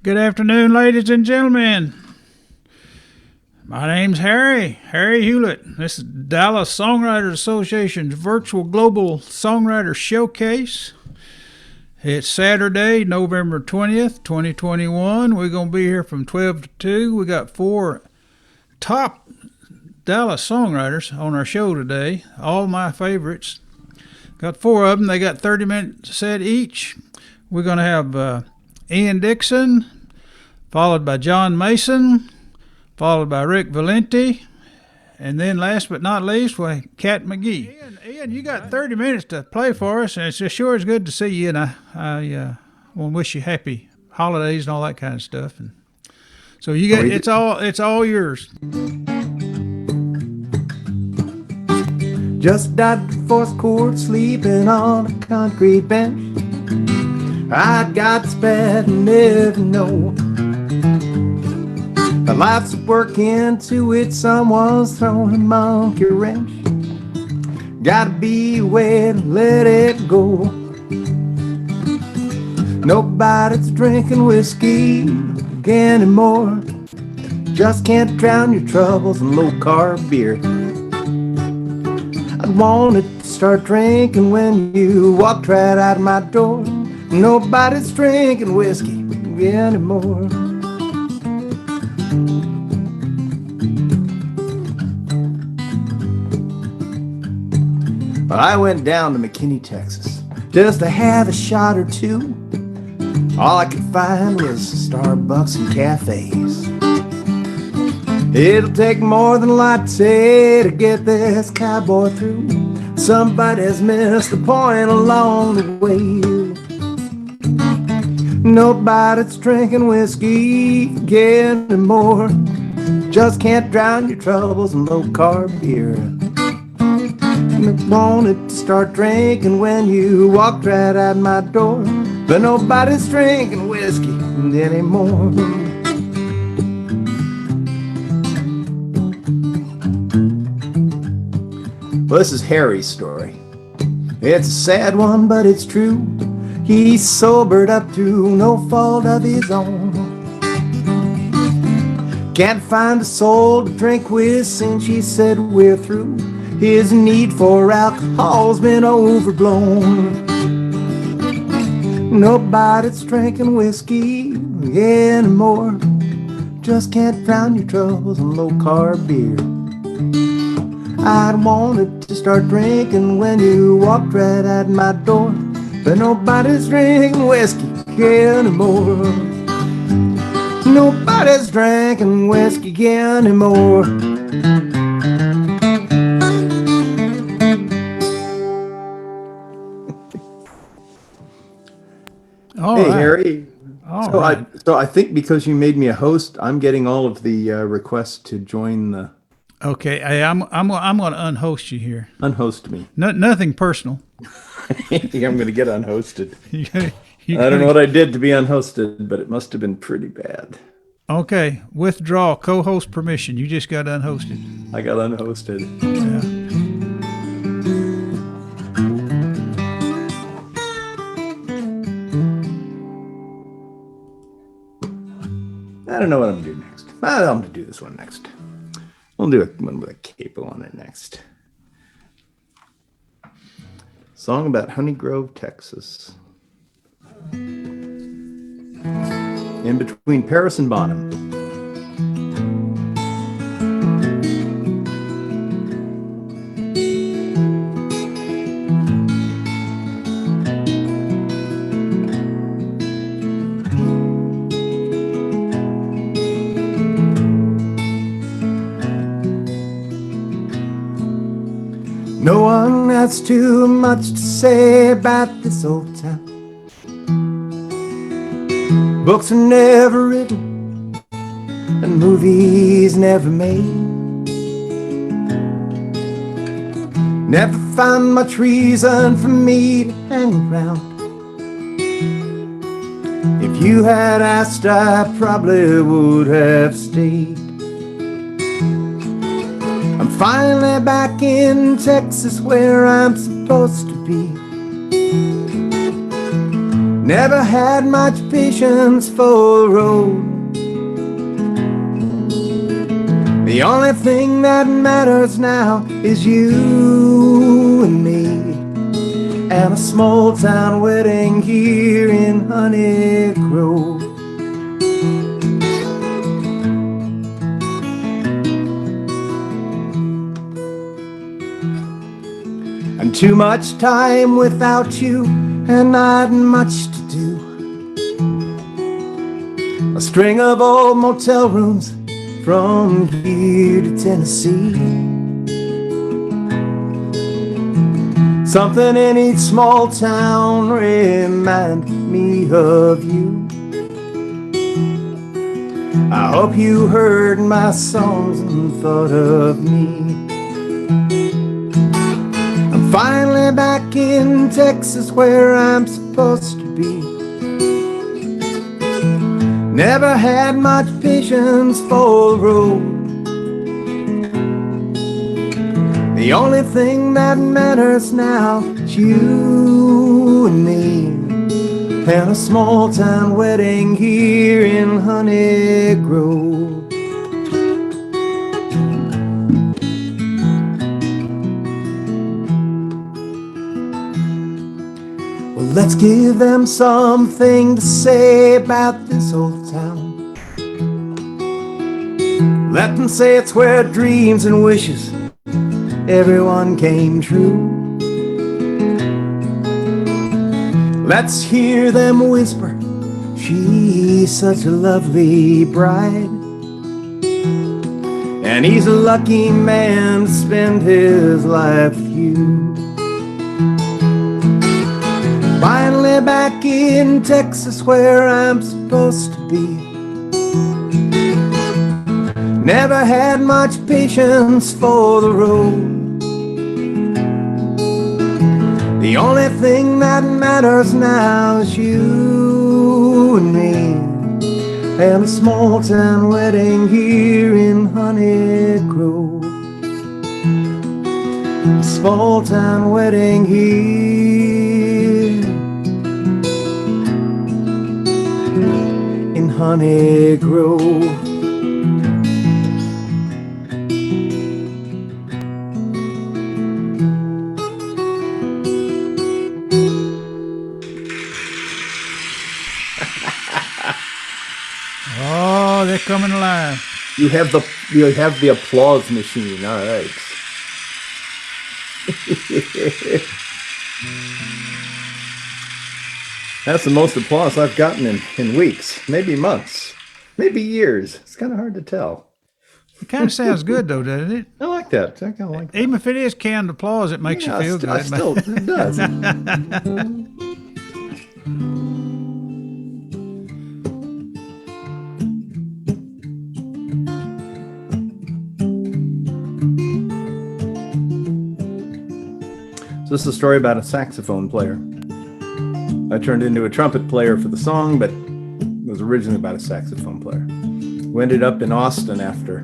Good afternoon, ladies and gentlemen. My name's Harry Hewlett. This is Dallas Songwriters Association's virtual global songwriter showcase. It's Saturday, November 20th, 2021. We're going to be here from 12 to 2. We got four top Dallas songwriters on our show today, all my favorites. Got four of them. They got 30 minutes set each. We're going to have Ian Dickson, followed by John Mason, followed by Rick Valente, and then last but not least, Cat McGee. Ian, you got 30 minutes to play for us, and it's just sure as good to see you, and I want to wish you happy holidays and all that kind of stuff. And so you got it's all yours. Just died before court, sleeping on a concrete bench. I got bad and never know. My life's working to it, someone's throwing a monkey wrench. Gotta be a way to let it go. Nobody's drinking whiskey anymore. Just can't drown your troubles in low-carb beer. I wanted to start drinking when you walked right out of my door. Nobody's drinking whiskey anymore. I went down to McKinney, Texas, just to have a shot or two. All I could find was Starbucks and cafes. It'll take more than a latte to get this cowboy through. Somebody's missed the point along the way. Nobody's drinking whiskey anymore. Just can't drown your troubles in low-carb beer. I wanted to start drinking when you walked right out my door, but nobody's drinking whiskey anymore. Well, this is Harry's story. It's a sad one, but it's true. He's sobered up through no fault of his own. Can't find a soul to drink with since he said we're through. His need for alcohol's been overblown. Nobody's drinking whiskey anymore. Just can't drown your troubles in low-carb beer. I wanted to start drinking when you walked right out my door, but nobody's drinking whiskey anymore. Nobody's drinking whiskey anymore. Hey, right. Harry. So I think because you made me a host, I'm getting all of the requests to join the. Okay, I'm going to unhost you here. Unhost me. Nothing personal. I'm going to get unhosted. I don't know what I did to be unhosted, but it must have been pretty bad. Okay, withdraw co-host permission. You just got unhosted. I got unhosted. Yeah. I don't know what I'm going to do next. I'm going to do this one next. We'll do one with a capo on it next. Song about Honey Grove, Texas. In between Paris and Bonham. No one has too much to say about this old town. Books are never written and movies never made. Never found much reason for me to hang around. If you had asked, I probably would have stayed. I'm finally back in Texas where I'm supposed to be. Never had much patience for the road. The only thing that matters now is you and me, and a small town wedding here in Honey Grove. And too much time without you and not much to do. A string of old motel rooms from here to Tennessee. Something in each small town remind me of you. I hope you heard my songs and thought of me. I'm finally back in Texas where I'm supposed to be. Never had much patience for the road. The only thing that matters now is you and me, and a small town wedding here in Honey Grove. Well, let's give them something to say about this old town. Let them say it's where dreams and wishes everyone came true. Let's hear them whisper, she's such a lovely bride, and he's a lucky man to spend his life with you. Finally back in Texas where I'm supposed to be. Never had much patience for the road. The only thing that matters now is you and me, and a small town wedding here in Honey Grove. A small town wedding here in Honey Grove. Oh, they're coming alive. You have the applause machine. All right. That's the most applause I've gotten in weeks, maybe months, maybe years. It's kind of hard to tell. It kind of sounds good, though, doesn't it? I like that. I kind of like that. Even if it is canned applause, it makes you feel good. It does. So this is a story about a saxophone player. I turned into a trumpet player for the song, but it was originally about a saxophone player who ended up in Austin after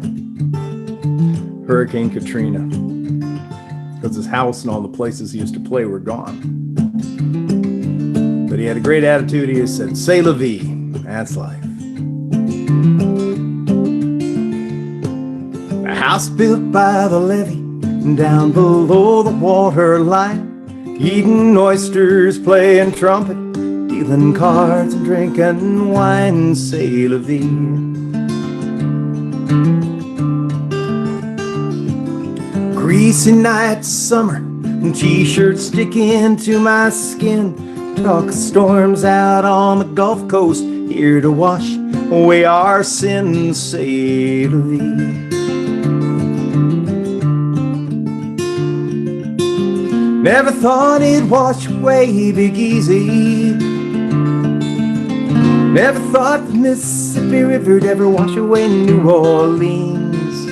Hurricane Katrina because his house and all the places he used to play were gone. But he had a great attitude. He said, "C'est la vie." That's life. A house built by the levee down below the water line, eating oysters, playing trumpet, dealing cards and drinking wine. C'est la vie. Greasy nights, summer, and t-shirts sticking to my skin. Talk storms out on the Gulf Coast, here to wash away our sins. C'est la vie. Never thought it'd wash away Big Easy. Never thought the Mississippi River'd ever wash away New Orleans,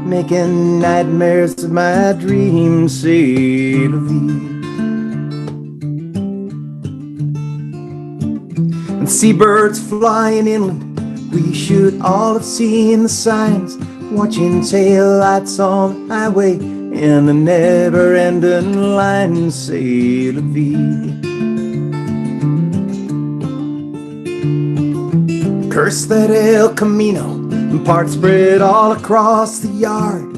making nightmares of my dreams. C'est la vie. And seabirds flying inland, we should all have seen the signs, watching taillights on the highway in a never-ending line. C'est la vie. Curse that El Camino and parts spread all across the yard.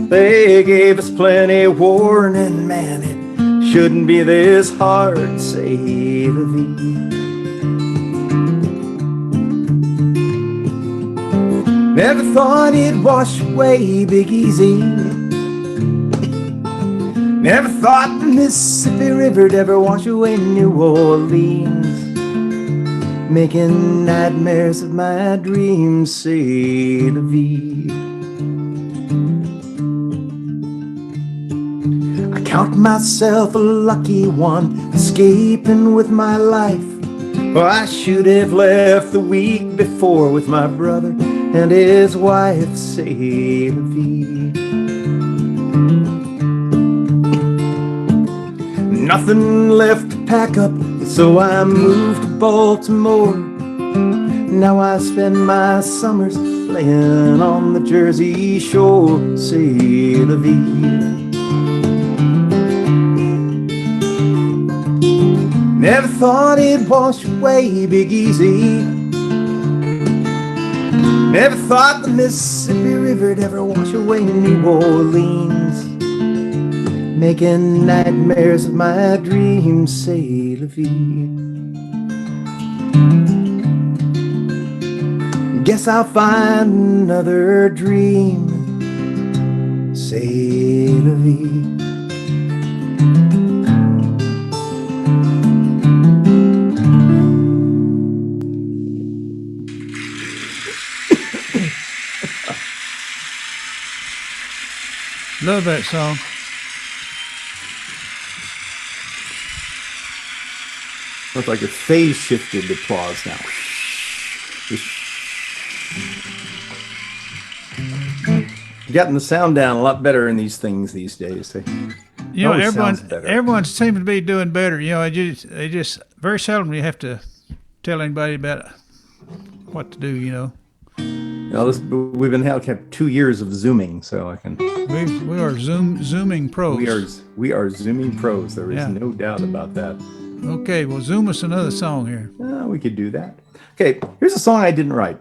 They gave us plenty warning, man, it shouldn't be this hard, say la vie. Never thought it'd wash away Big Easy. Never thought the Mississippi River'd ever wash away New Orleans, making nightmares of my dreams, say la vie. I count myself a lucky one, escaping with my life. Oh, I should have left the week before with my brother and his wife, say la vie. Nothing left to pack up, so I moved to Baltimore. Now I spend my summers playing on the Jersey Shore, say la vie. Never thought it'd wash away Big Easy. Never thought the Mississippi River'd ever wash away New Orleans, making nightmares of my dreams, say la vie. Guess I'll find another dream, say la vie. Love that song. Looks like a phase shifted applause now. Getting the sound down a lot better in these things these days. You know, everyone seems to be doing better. You know, they just very seldom you have to tell anybody about what to do. You know. We've been kept 2 years of zooming, so I can. We are zooming pros. We are zooming pros. There is no doubt about that. Okay, well, zoom us another song here. We could do that. Okay, here's a song I didn't write.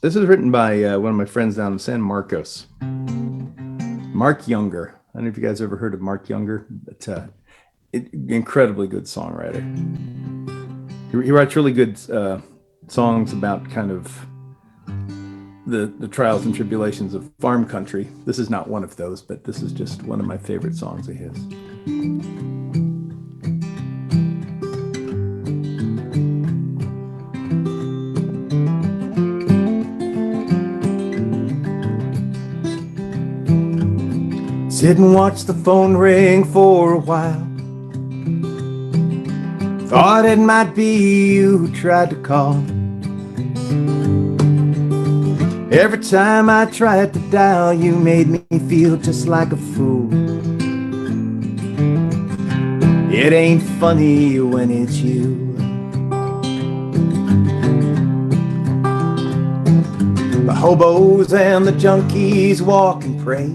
This is written by one of my friends down in San Marcos, Mark Younger. I don't know if you guys ever heard of Mark Younger, but incredibly good songwriter. He writes really good songs about kind of the trials and tribulations of farm country. This is not one of those, but this is just one of my favorite songs of his. Sit and watch the phone ring for a while. Thought it might be you who tried to call. Every time I tried to dial, you made me feel just like a fool. It ain't funny when it's you. The hobos and the junkies walk and pray.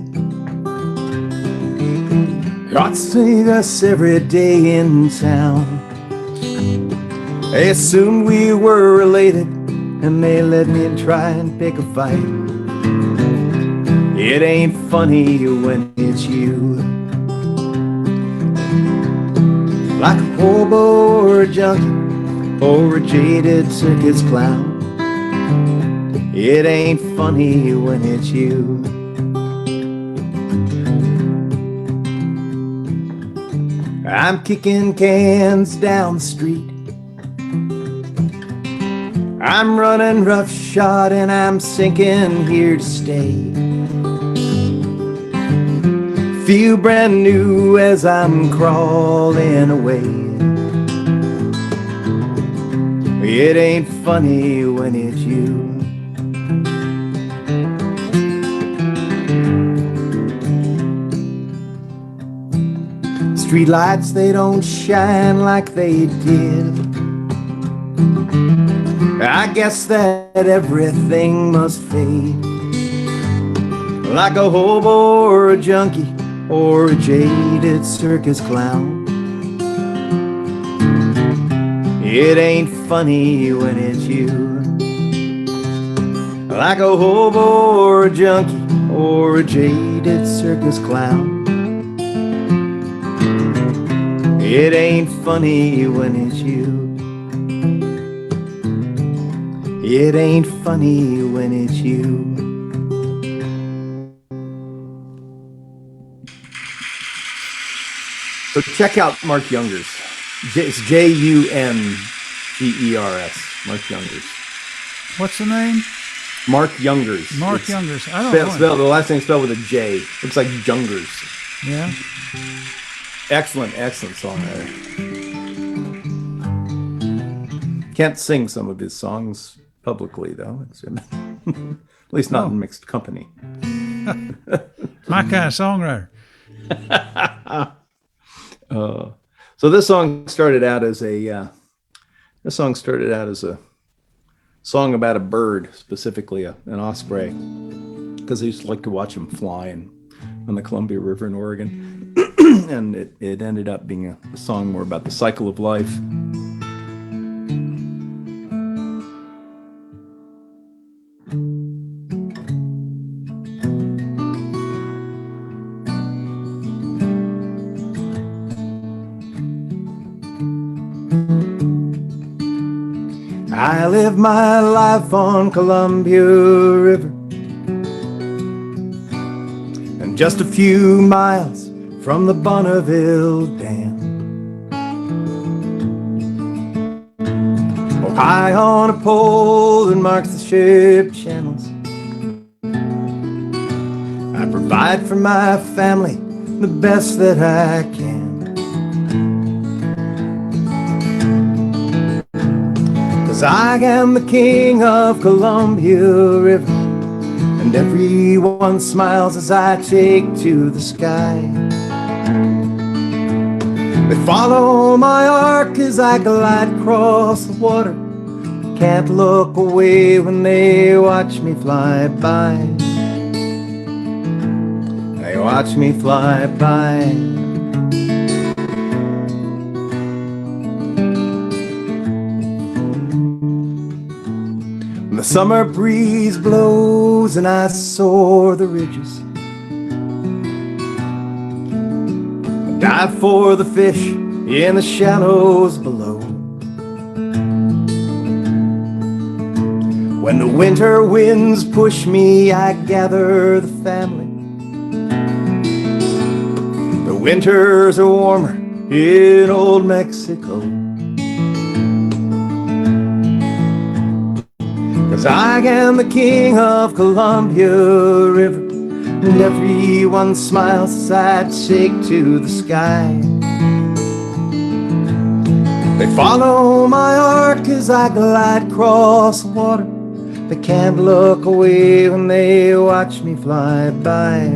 God sing us every day in town. They assumed we were related, and they let me try and pick a fight. It ain't funny when it's you. Like a hobo or a junkie or a jaded circus clown. It ain't funny when it's you. I'm kicking cans down the street. I'm running roughshod and I'm sinking here to stay. Feel brand new as I'm crawling away. It ain't funny when it's you. Street lights, they don't shine like they did. I guess that everything must fade. Like a hobo or a junkie or a jaded circus clown. It ain't funny when it's you. like a hobo or a junkie or a jaded circus clown. It ain't funny when it's you. It ain't funny when it's you. So check out Mark Youngers. It's Jungers. Mark Youngers. What's the name? Mark Youngers. Mark Youngers. I don't know. The last name spelled with a J. Looks like Jungers. Yeah. Excellent songwriter. Can't sing some of his songs publicly, though. At least not in mixed company. My kind of songwriter. So this song started out as a song about a bird, specifically an osprey, because I used to like to watch him fly on the Columbia River in Oregon. And it ended up being a song more about the cycle of life. I live my life on Columbia River, and just a few miles from the Bonneville Dam. Oh, high on a pole that marks the ship channels, I provide for my family the best that I can. 'Cause I am the king of Columbia River, and everyone smiles as I take to the sky. They follow my arc as I glide across the water, can't look away when they watch me fly by. They watch me fly by. When the summer breeze blows and I soar the ridges, dive for the fish in the shallows below. When the winter winds push me, I gather the family. The winters are warmer in old Mexico. 'Cause I am the king of Columbia River, and everyone smiles as I take to the sky. They follow my arc as I glide across the water, they can't look away when they watch me fly by.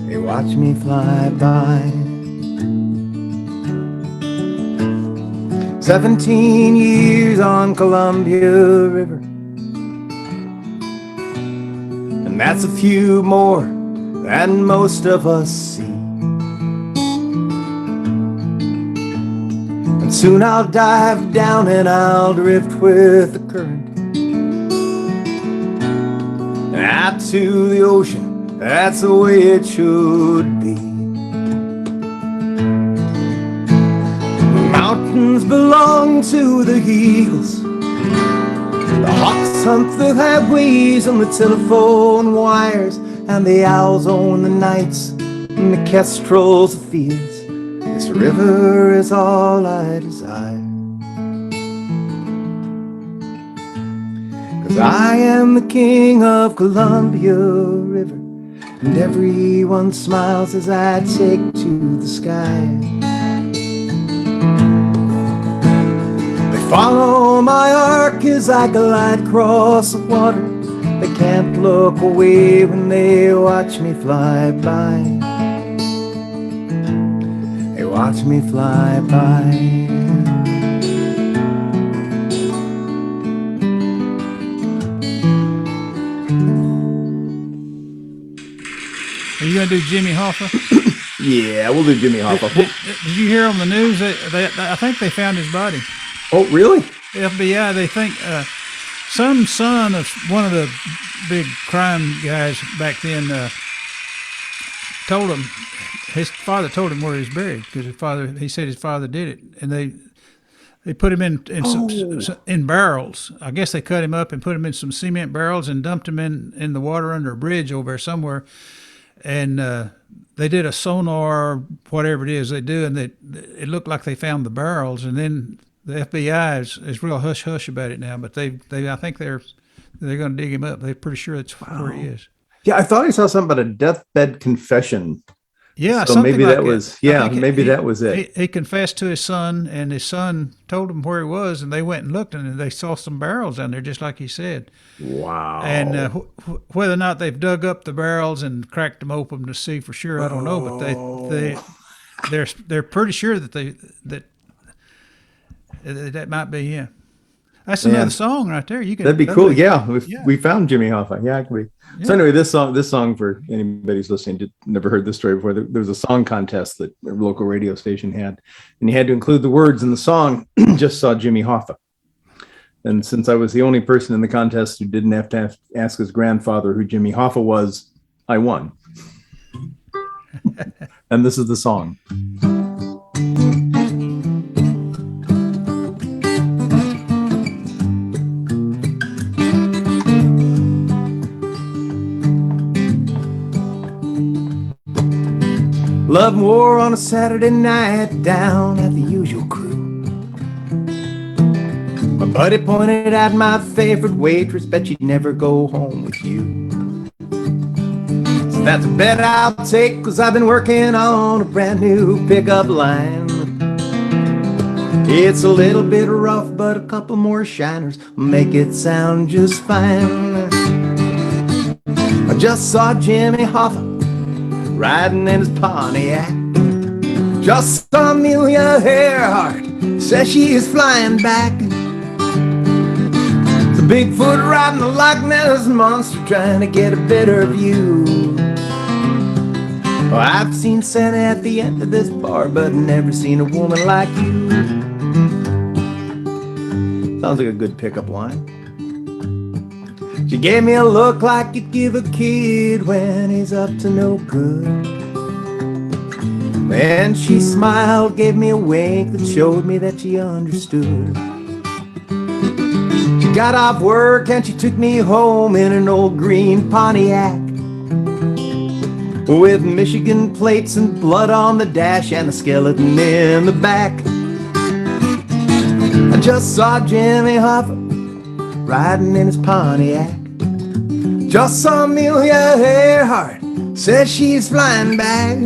They watch me fly by. 17 years on Columbia River, and that's a few more than most of us see. And soon I'll dive down and I'll drift with the current, and out to the ocean, that's the way it should be. The mountains belong to the eagles, the hawks hunt the highways and the telephone wires, and the owls own the nights and the kestrels the fields. This river is all I desire. 'Cause I am the king of Columbia River, and everyone smiles as I take to the sky. They follow my arc as I glide across the water, they can't look away when they watch me fly by. They watch me fly by. Are you going to do Jimmy Hoffa? Yeah, we'll do Jimmy Hoffa. Did you hear on the news that I think they found his body? Oh, really? The FBI, they think some son of one of the big crime guys back then told him, his father told him where he was buried because he said his father did it, and they put him in barrels. I guess they cut him up and put him in some cement barrels and dumped him in the water under a bridge over there somewhere, and they did a sonar, whatever it is they do, and it looked like they found the barrels, and then the FBI is real hush hush about it now, but I think they're going to dig him up. They're pretty sure that's where he is. Yeah, I thought I saw something about a deathbed confession. Yeah, so maybe like that was that was it. He confessed to his son, and his son told him where he was, and they went and looked, and they saw some barrels down there, just like he said. Wow! And whether or not they've dug up the barrels and cracked them open to see for sure, I don't know. But they're pretty sure that might be him. That's another song right there. That'd be cool. We found Jimmy Hoffa. Yeah, I agree. Yeah. So anyway, this song for anybody who's listening, never heard this story before. There was a song contest that a local radio station had, and you had to include the words in the song. Just saw Jimmy Hoffa, and since I was the only person in the contest who didn't have to ask his grandfather who Jimmy Hoffa was, I won. And this is the song. Love and war on a Saturday night down at the usual crew. My buddy pointed out my favorite waitress, bet she'd never go home with you. So that's a bet I'll take, 'cause I've been working on a brand new pickup line. It's a little bit rough, but a couple more shiners make it sound just fine. I just saw Jimmy Hoffa riding in his Pontiac. Just saw Amelia Earhart, says she is flying back. It's a Bigfoot riding a Loch Ness monster, trying to get a better view. Oh, I've seen Santa at the end of this bar, but never seen a woman like you. Sounds like a good pickup line. She gave me a look like you'd give a kid when he's up to no good. And she smiled, gave me a wink that showed me that she understood. She got off work and she took me home in an old green Pontiac, with Michigan plates and blood on the dash and a skeleton in the back. I just saw Jimmy Hoffa riding in his Pontiac. Just saw Amelia Earhart, says she's flying back.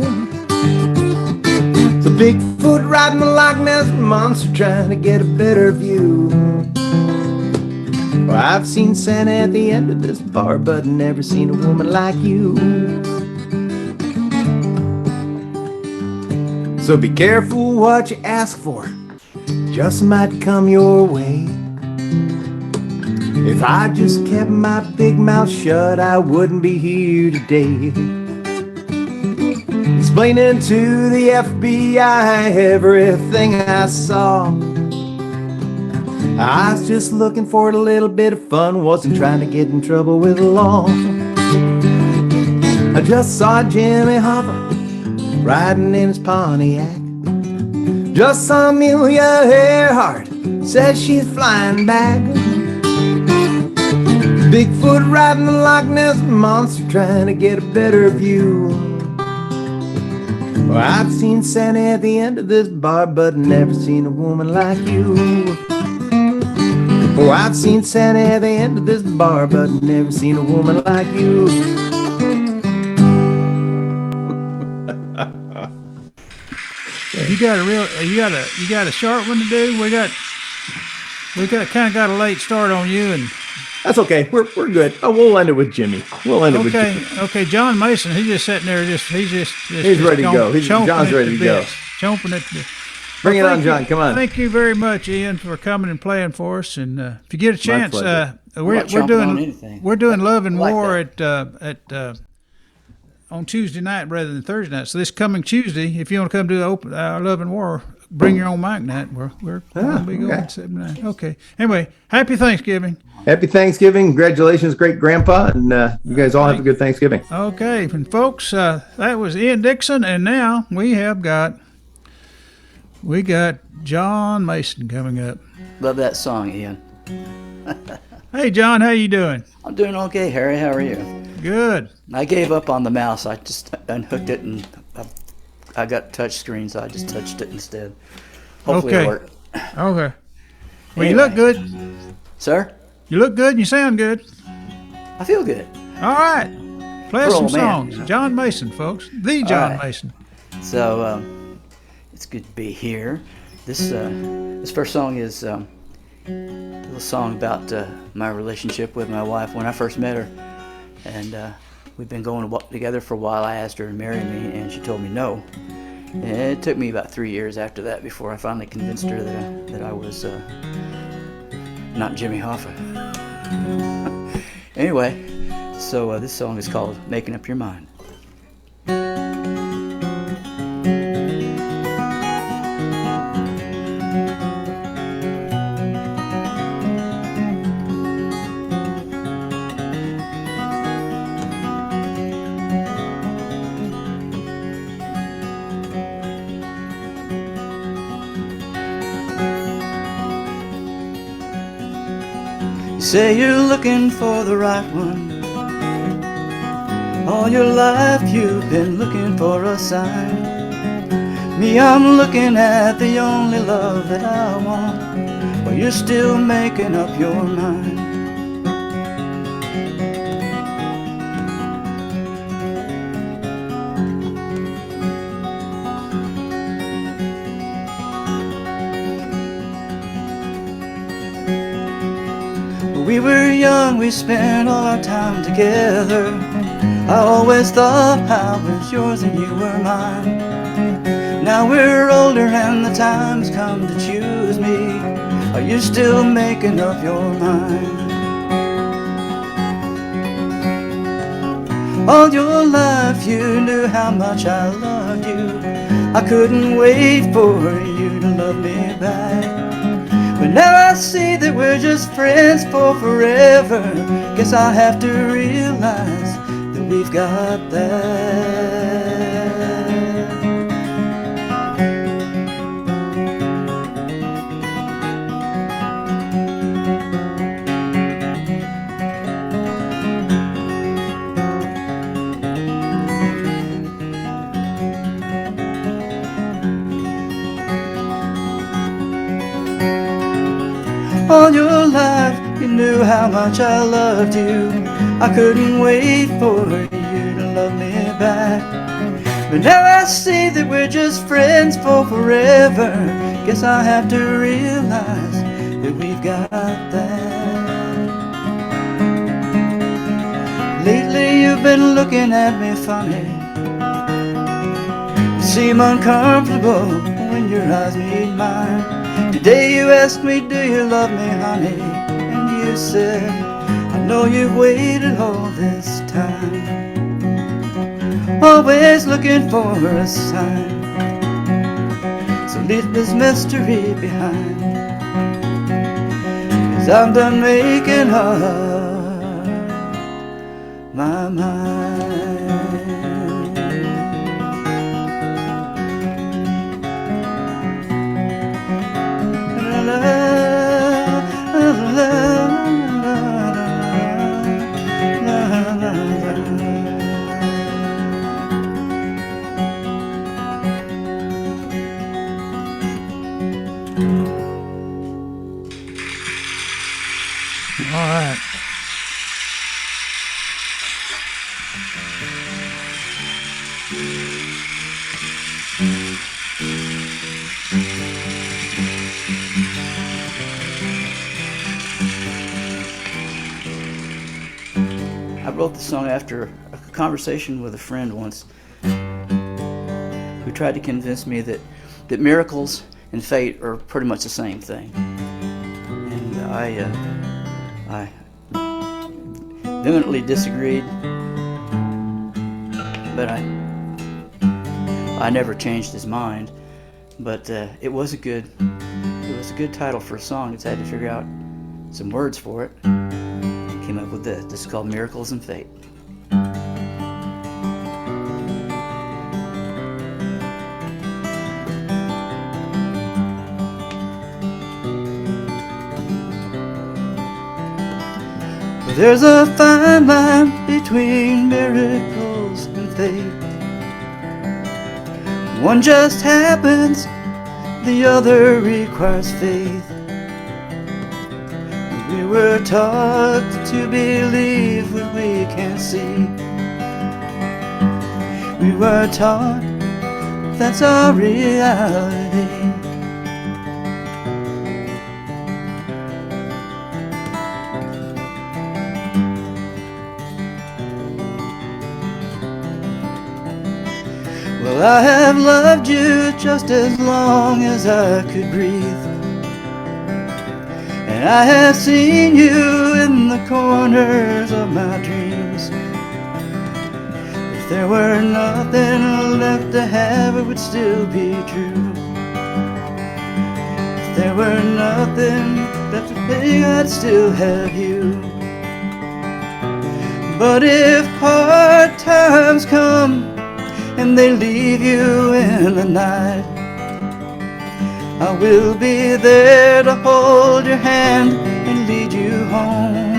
It's a Bigfoot riding a Loch Ness monster, trying to get a better view. Well, I've seen Santa at the end of this bar, but never seen a woman like you. So be careful what you ask for, just might come your way. If I just kept my big mouth shut, I wouldn't be here today, explaining to the FBI everything I saw. I was just looking for a little bit of fun, wasn't trying to get in trouble with the law. I just saw Jimmy Hoffa riding in his Pontiac. Just saw Amelia Earhart, says she's flying back. Bigfoot riding the Loch Ness monster, trying to get a better view. Well, I've seen Santa at the end of this bar, but never seen a woman like you. Oh, I've seen Santa at the end of this bar, but never seen a woman like you. You got a short one to do. We got kind of got a late start on you, and that's okay. We're good. Oh, we'll end it with Jimmy. With Jimmy. Okay. John Mason, he's just sitting there. He's ready to go. John's ready to go. Chomping at the. Bring it on, John. Come on. Thank you very much, Ian, for coming and playing for us. And if you get a chance, we're doing Love and War at on Tuesday night rather than Thursday night. So this coming Tuesday, if you want to come do Love and War, bring your own mic, Nat. We're gonna be going okay. 79. Okay. Anyway, happy Thanksgiving. Happy Thanksgiving. Congratulations, great grandpa. And you guys all have a good Thanksgiving. Okay, and folks, that was Ian Dickson, and now we got John Mason coming up. Love that song, Ian. Hey, John, how you doing? I'm doing okay, Harry. How are you? Good. I gave up on the mouse. I just unhooked it, and I got touch screen, so I just touched it instead. Hopefully Okay. it'll work. Okay. Well, you Anyway. look good. Sir, You look good and you sound good. I feel good. All right. Play us Poor some old man, songs. you know. John Mason, folks. The John right. Mason. So it's good to be here. This first song is a little song about my relationship with my wife when I first met her, and we've been going together for a while. I asked her to marry me, and she told me no. And it took me about 3 years after that before I finally convinced her that I was not Jimmy Hoffa. Anyway, so this song is called "Making Up Your Mind." Say you're looking for the right one. All your life you've been looking for a sign. Me, I'm looking at the only love that I want, but you're still making up your mind. We were young, we spent all our time together. I always thought I was yours and you were mine. Now we're older and the time's come to choose me. Are you still making up your mind? All your life you knew how much I loved you. I couldn't wait for you to love me back. But now I see that we're just friends for forever. Guess I'll have to realize that we've got that. All your life you knew how much I loved you. I couldn't wait for you to love me back. But now I see that we're just friends for forever. Guess I'll have to realize that we've got that. Lately you've been looking at me funny. You seem uncomfortable when your eyes meet mine. Today you asked me, do you love me, honey? And you said, I know you've waited all this time, always looking for a sign. So leave this mystery behind, 'cause I'm done making up my mind. All right. I wrote the song after a conversation with a friend once who tried to convince me that miracles and fate are pretty much the same thing. And I vehemently disagreed, but I never changed his mind. But it was a good title for a song. Just had to figure out some words for it. Came up with this. This is called Miracles and Fate. There's a fine line between miracles and fate. One just happens, the other requires faith. We were taught to believe what we can't see. We were taught that's our reality. Well, I have loved you just as long as I could breathe, and I have seen you in the corners of my dreams. If there were nothing left to have, it would still be true. If there were nothing left to pay, I'd still have you. But if hard times come and they leave you in the night, I will be there to hold your hand and lead you home.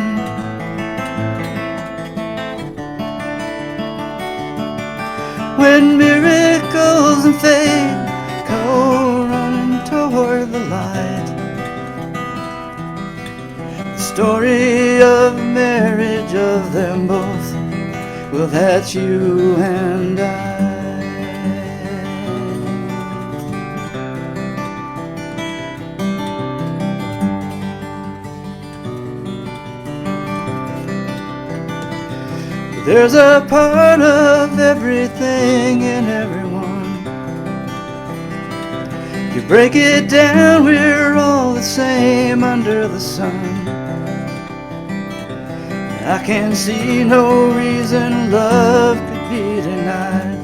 When miracles and fate go running toward the light, the story of marriage of them both, well, that's you and I. There's a part of everything in everyone. You break it down, we're all the same under the sun. I can see no reason love could be denied.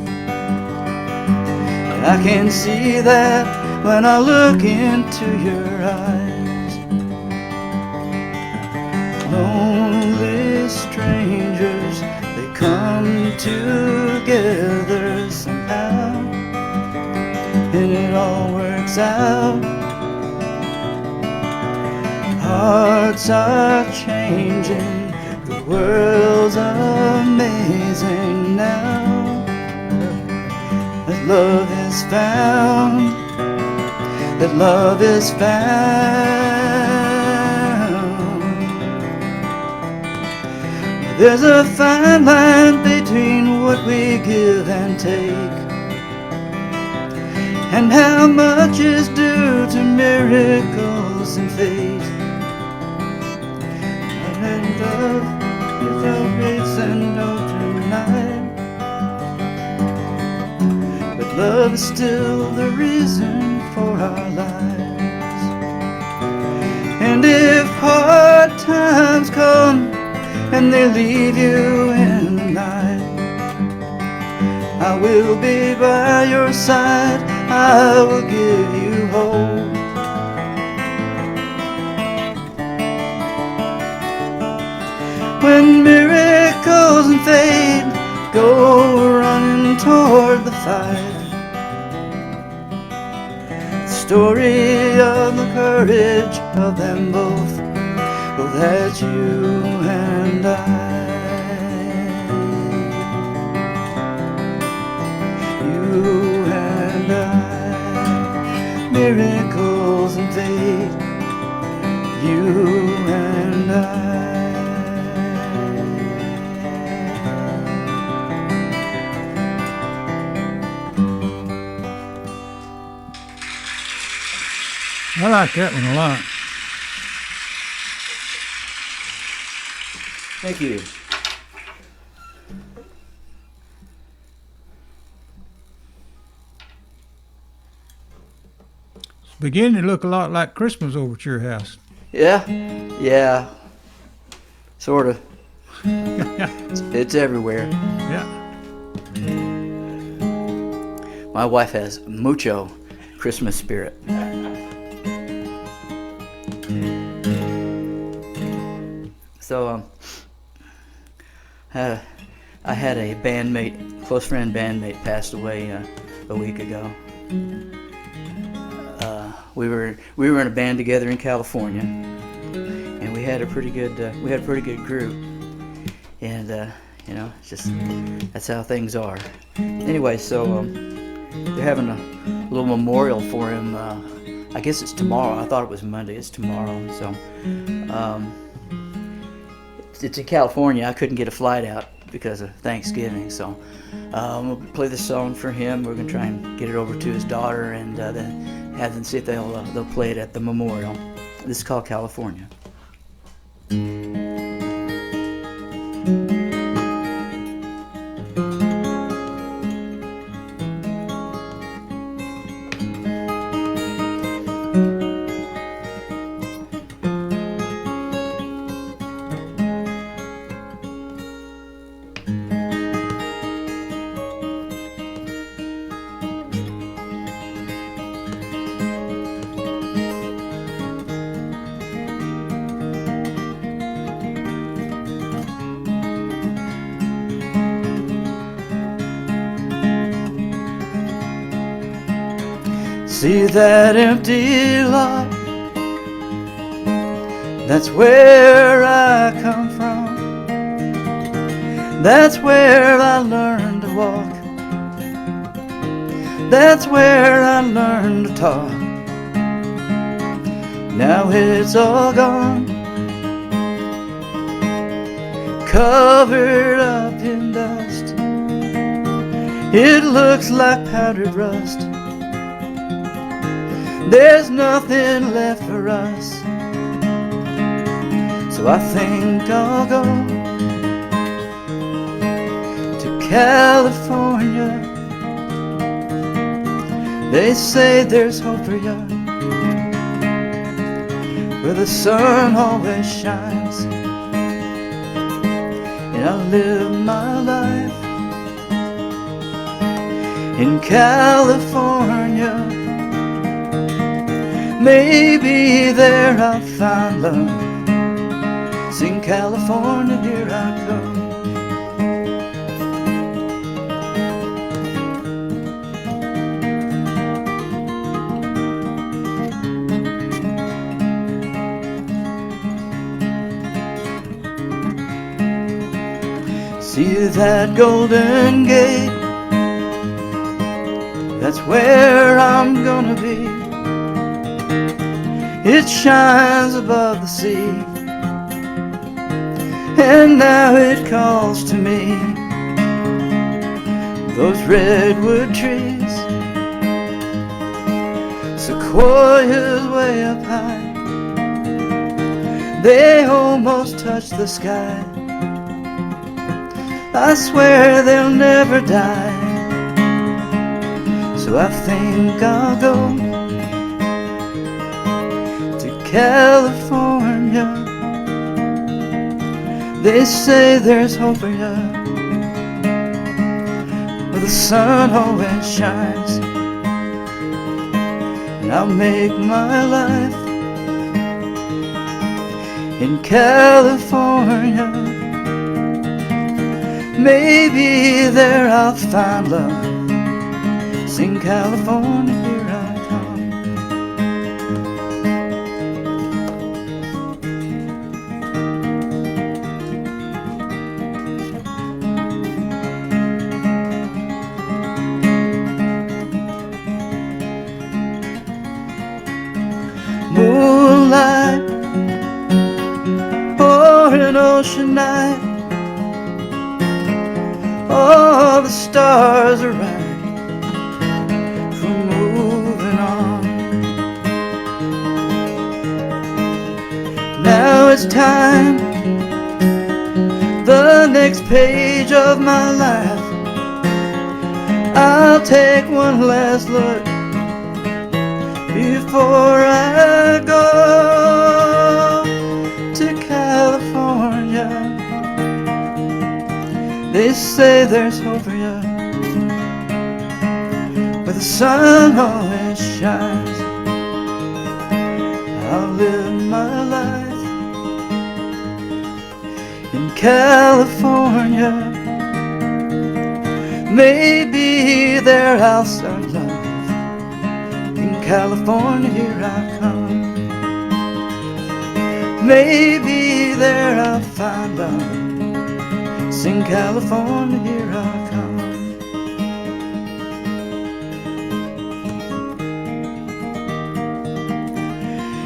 I can see that when I look into your eyes. Lonely strangers, they come together somehow, and it all works out. Hearts are changing, the world's amazing now. That love is found, that love is found. There's a fine line between what we give and take, and how much is due to miracles and fate. And love without reason, no tonight, but love is still the reason for our lives. And if hard times come and they leave you in the night, I will be by your side, I will give you hope. When miracles and fate go running toward the fight, the story of the courage of them both, well, that's you and I. You and I. Miracles and fate. You and I. I like that one a lot. Thank you. It's beginning to look a lot like Christmas over at your house. Yeah, sort of. It's everywhere. Yeah. My wife has mucho Christmas spirit. So I had a bandmate, close friend bandmate, passed away a week ago. We were in a band together in California, and we had a pretty good group. And you know, it's just that's how things are. Anyway, so they're having a little memorial for him. I guess it's tomorrow. I thought it was Monday. It's tomorrow. So it's in California. I couldn't get a flight out because of Thanksgiving. So we'll play this song for him. We're gonna try and get it over to his daughter, and then have them see if they'll play it at the memorial. This is called California. See that empty lot? That's where I come from. That's where I learned to walk. That's where I learned to talk. Now it's all gone, covered up in dust. It looks like powdered rust. There's nothing left for us. So I think I'll go to California. They say there's hope for you, where the sun always shines. And I live my life in California. Maybe there I'll find love. Sing California, here I come. See that golden gate? That's where I'm gonna be. It shines above the sea, and now it calls to me. Those redwood trees, sequoias way up high, they almost touch the sky. I swear they'll never die. So I think I'll go California. They say there's hope for you, where the sun always shines. And I'll make my life in California. Maybe there I'll find love. Sing California, here I come. Moonlight, or an ocean night, all the stars are right for moving on. Now it's time, the next page of my life. I'll take one last look before I go to California. They say there's hope for you, where the the sun always shines. I'll live my life in California. Maybe there I'll start love. In California, here I come. Maybe there I'll find love. Sing California, here I come.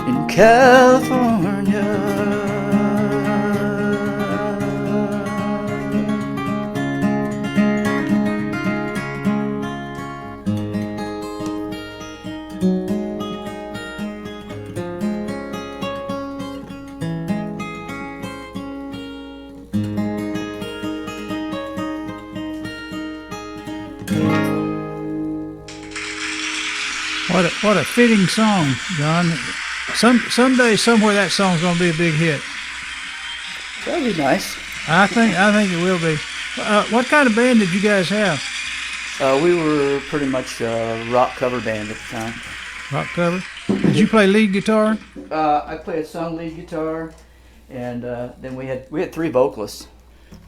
In California. What a fitting song, John. Someday, somewhere, that song's going to be a big hit. That'd be nice. I think it will be. What kind of band did you guys have? We were pretty much a rock cover band at the time. Rock cover. Did you play lead guitar? I played sung lead guitar, and then we had 3 vocalists.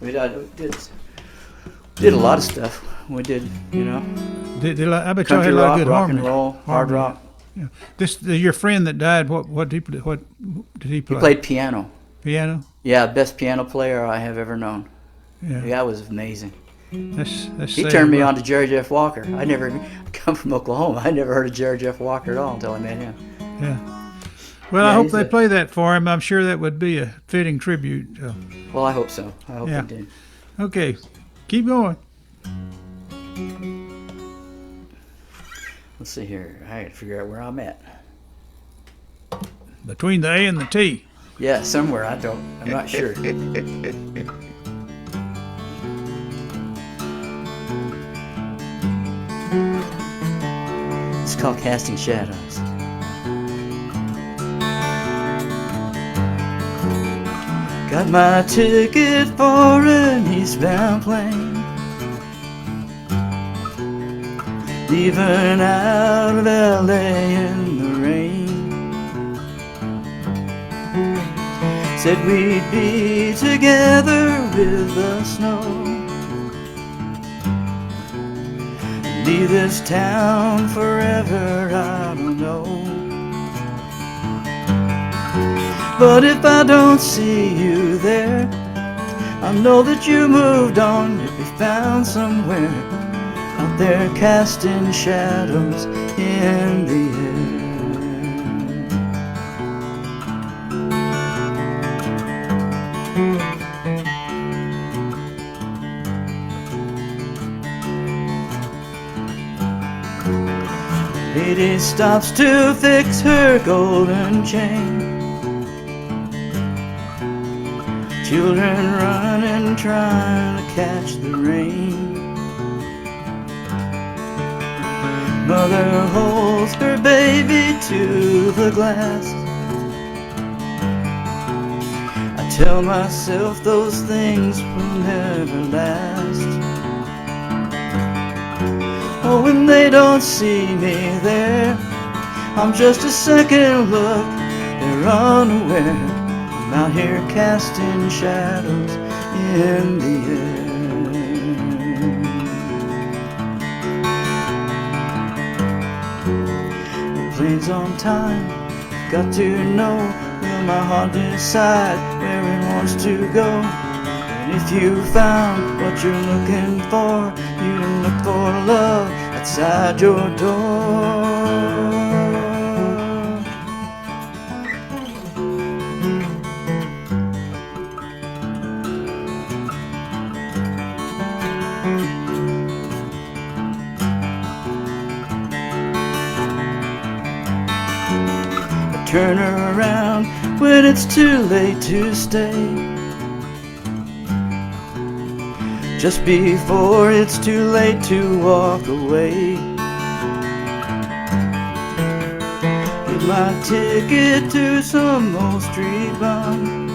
We did a lot of stuff. We did, you know, I bet y'all country had a lot rock, of good rock harmony. and roll, hard rock. Yeah. Your friend that died. What did he play? He played piano. Piano. Yeah, best piano player I have ever known. Yeah. The guy was amazing. That's He turned me on to Jerry Jeff Walker. I come from Oklahoma. I never heard of Jerry Jeff Walker at all until I met him. Yeah. Well, Yeah, I hope he's they a- play that for him. I'm sure that would be a fitting tribute. Well, I hope so. I hope Yeah. they did. Okay, keep going. Let's see here. I got to figure out where I'm at. Between the A and the T. Yeah, somewhere. I'm not sure. It's called Casting Shadows. Got my ticket for an eastbound plane, leaving out of LA in the rain. Said we'd be together with the snow, leave this town forever, I don't know. But if I don't see you there, I know that you moved on, you'll be found somewhere out there casting shadows in the air. Lady stops to fix her golden chain, children running, trying to catch the rain. Mother holds her baby to the glass. I tell myself those things will never last. Oh, when they don't see me there, I'm just a second look, they're unaware. I'm out here casting shadows in the air. The plane's on time, got to know, will my heart decide where it wants to go? And if you found what you're looking for, you don't look for love outside your door. Turn around when it's too late to stay, just before it's too late to walk away. Get my ticket to some old street bum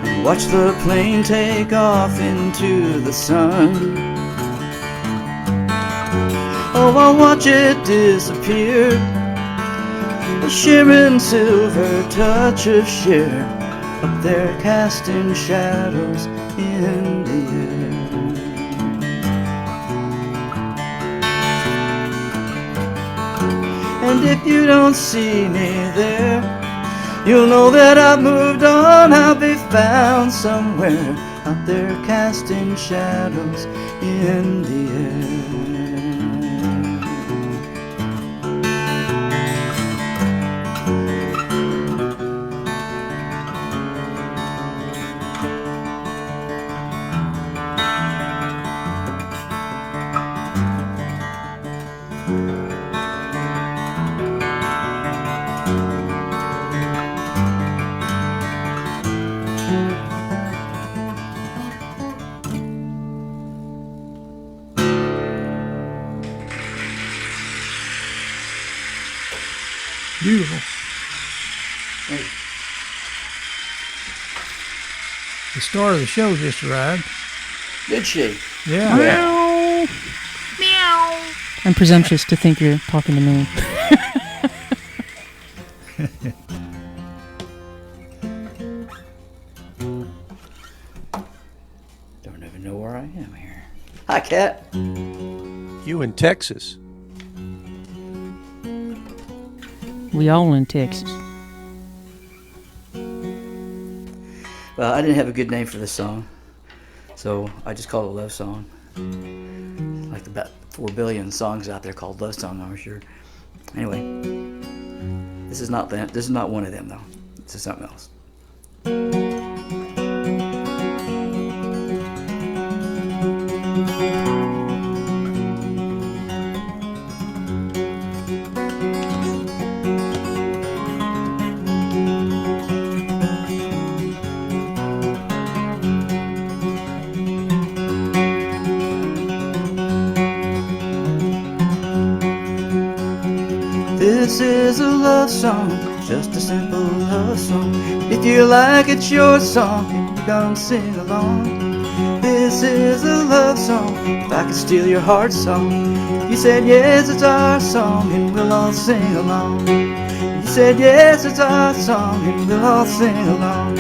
and watch the plane take off into the sun. Oh, I'll watch it disappear, a shimmering silver touch of sheer, up there casting shadows in the air. And if you don't see me there, you'll know that I've moved on. I'll be found somewhere out there casting shadows in the air. Beautiful. The star of the show just arrived. Did she? Yeah. Meow. Meow. I'm presumptuous to think you're talking to me. Don't even know where I am here. Hi, Cat. You in Texas? We all in Texas. Well, I didn't have a good name for this song, so I just called it a love song. Like about 4 billion songs out there called love song, I'm sure. Anyway, this is not that. This is not one of them, though. This is something else. This is a love song, just a simple love song. If you like it's your song, and you don't sing along. This is a love song, if I could steal your heart song. You said yes, it's our song, and we'll all sing along. You said yes, it's our song, and we'll all sing along.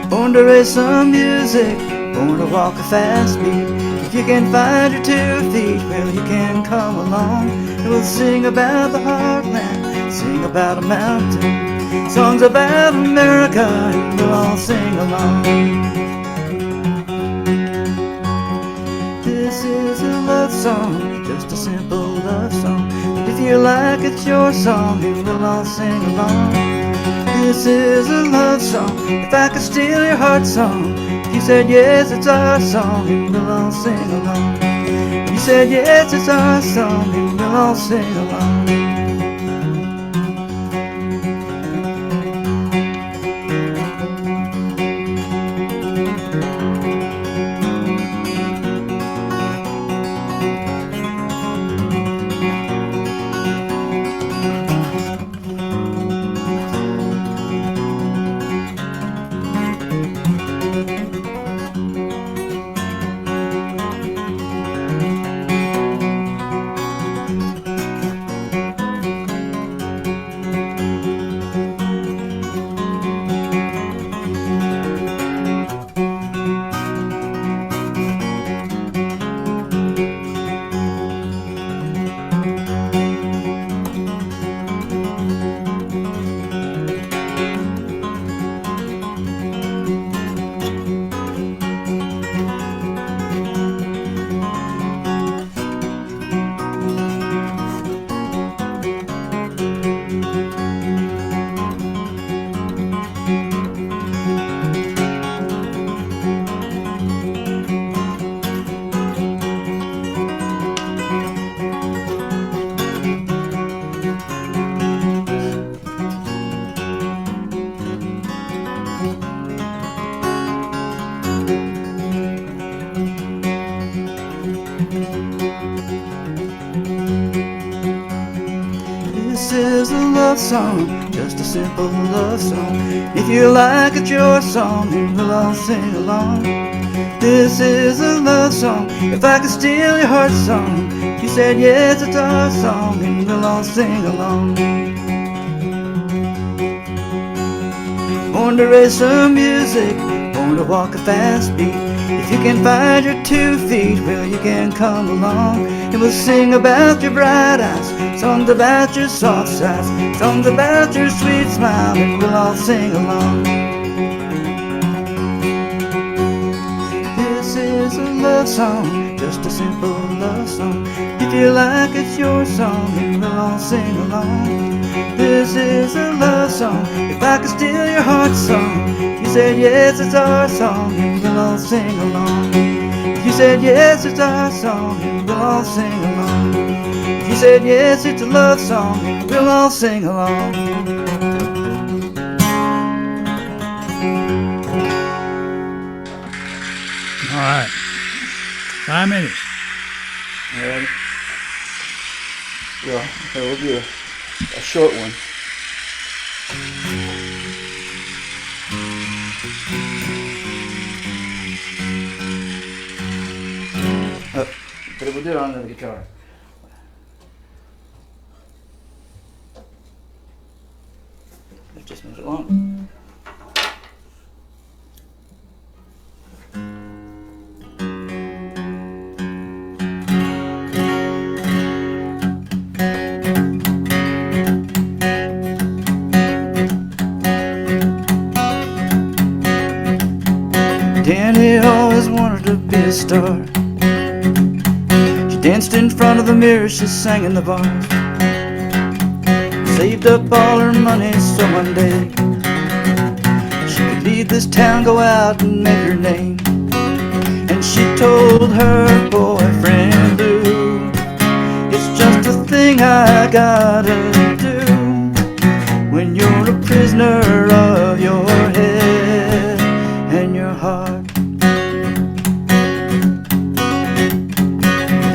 Born to raise some music, born to walk a fast beat. If you can find your 2 feet, well, you can come along. And we'll sing about the heartland, sing about a mountain, songs about America, and we'll all sing along. This is a love song, just a simple love song. But if you like it's your song, and we'll all sing along. This is a love song, if I could steal your heart song. You said yes, it's our song, and we'll all sing along. You said yes, it's our song, and we'll all sing along. This is a love song, just a simple love song. If you like it's your song, and we'll all sing along. This is a love song, if I could steal your heart song. You said yes, it's our song, and we'll all sing along. Born to raise some music, born to walk a fast beat. If you can find your 2 feet, well, you can come along. And we'll sing about your bright eyes, songs about your soft sides, songs about your sweet smile, and we'll all sing along. This is a love song, just a simple love song. You feel like it's your song, and we'll all sing along. This is a love song, if I could steal your heart song. You said yes, it's our song, and we'll all sing along. You said yes, it's our song, and we'll all sing along. You said yes, it's a love song, and we'll all sing along. All right. 5 minutes. All right. Well, okay, we'll do a short one. But we'll do it on the guitar. It just makes it long. Danny always wanted to be a star. She danced in front of the mirror, she sang in the bars. Saved up all her money so one day she could leave this town, go out and make her name. And she told her boyfriend Lou, it's just a thing I gotta do. When you're a prisoner of your head and your heart.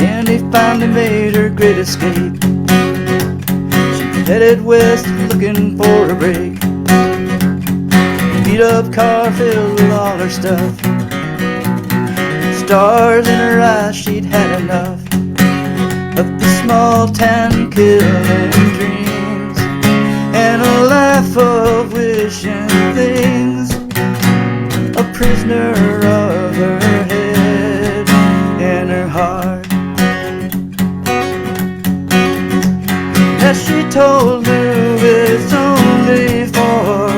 And he finally made her great escape. She headed west looking for a break. Beat up car filled with all her stuff. Stars in her eyes, she'd had enough of the small town killing dreams and a life of wishing things. A prisoner of her head and her heart. As she told Lou, it's only for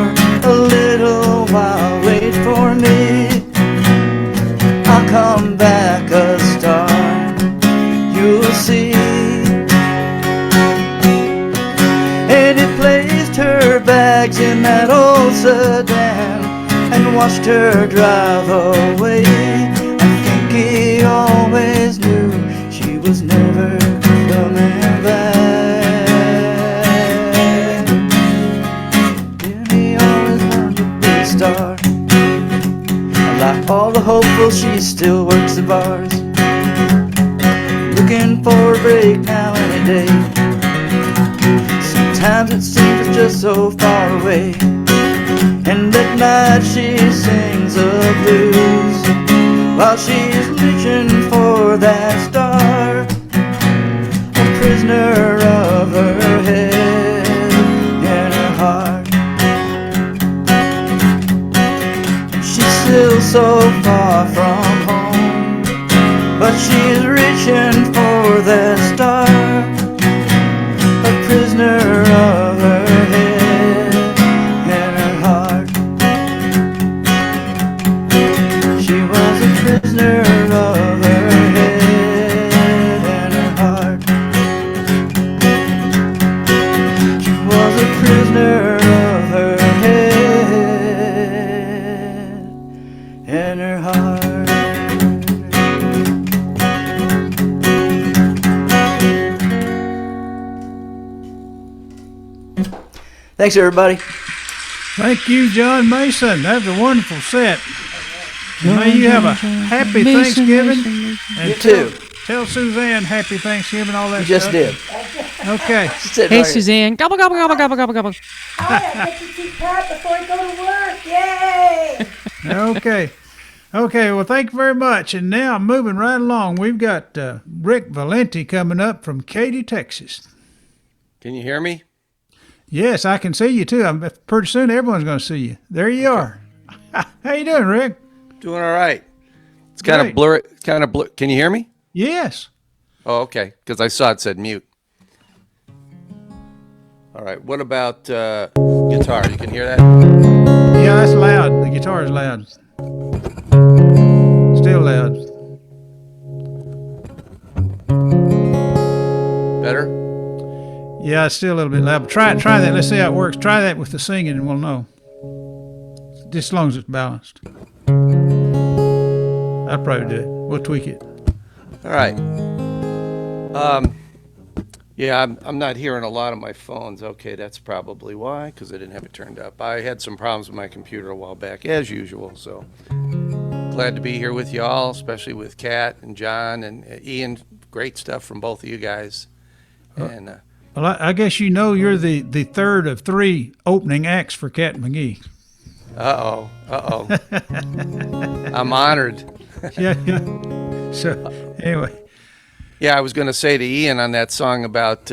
a little while, wait for me, I'll come back a star, you'll see. And he placed her bags in that old sedan and watched her drive away. I think he always knew she was never coming back. And he always wanted to be a star. Like all the hopefuls, she still works the bars, looking for a break now any day. Sometimes it seems it's just so far away. And at night she sings the blues while she's reaching for that star. A prisoner of her head and her heart. She's still so far from home, but she's reaching for that star. A prisoner of her head and her heart. She was a prisoner of her head and her heart. She was a prisoner of her head and her heart. Thanks, everybody. Thank you, John Mason. That was a wonderful set. May you have a happy Thanksgiving. And You too. Tell Suzanne happy Thanksgiving, all that You just stuff. did. Okay. Sit Hey, right here. Suzanne. Gobble, gobble, gobble, gobble, gobble, gobble. I get to see Pat before I go to work. Yay! Okay. Okay, well, thank you very much. And now, moving right along, we've got Rick Valente coming up from Katy, Texas. Can you hear me? Yes, I can see you, too. Pretty soon, everyone's going to see you. There you are. How you doing, Rick? Doing all right. It's kind of blurry. Can you hear me? Yes. Oh, okay. Because I saw it said mute. All right. What about guitar? You can hear that? Yeah, that's loud. The guitar is loud. Still loud. Better? Yeah, it's still a little bit loud. But try that. Let's see how it works. Try that with the singing, and we'll know. Just as long as it's balanced. I'll probably do it. We'll tweak it. All right. Yeah, I'm not hearing a lot of my phones. Okay, that's probably why, because I didn't have it turned up. I had some problems with my computer a while back, as usual. So glad to be here with you all, especially with Kat and John and Ian. Great stuff from both of you guys. And well, I guess you know you're the third of three opening acts for Kat McGee. Uh-oh. I'm honored. Yeah. So, anyway. Yeah, I was going to say to Ian on that song about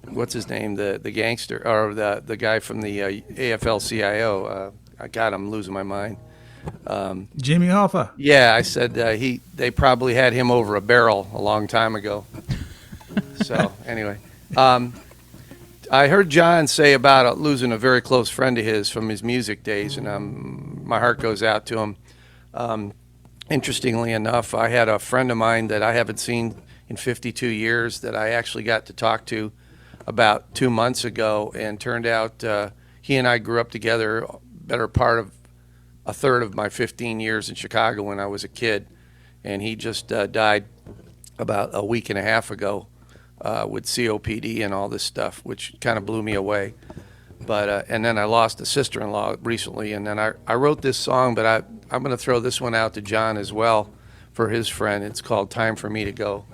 what's his name, the gangster, or the guy from the AFL-CIO. God, I'm losing my mind. Jimmy Hoffa. Yeah, I said they probably had him over a barrel a long time ago. So anyway, I heard John say about losing a very close friend of his from his music days, and my heart goes out to him. Interestingly enough, I had a friend of mine that I haven't seen in 52 years that I actually got to talk to about 2 months ago, and turned out he and I grew up together better part of a third of my 15 years in Chicago when I was a kid, and he just died about a week and a half ago with COPD and all this stuff, which kind of blew me away. But and then I lost a sister-in-law recently, and then I wrote this song, but I'm going to throw this one out to John as well for his friend. It's called Time for Me to Go.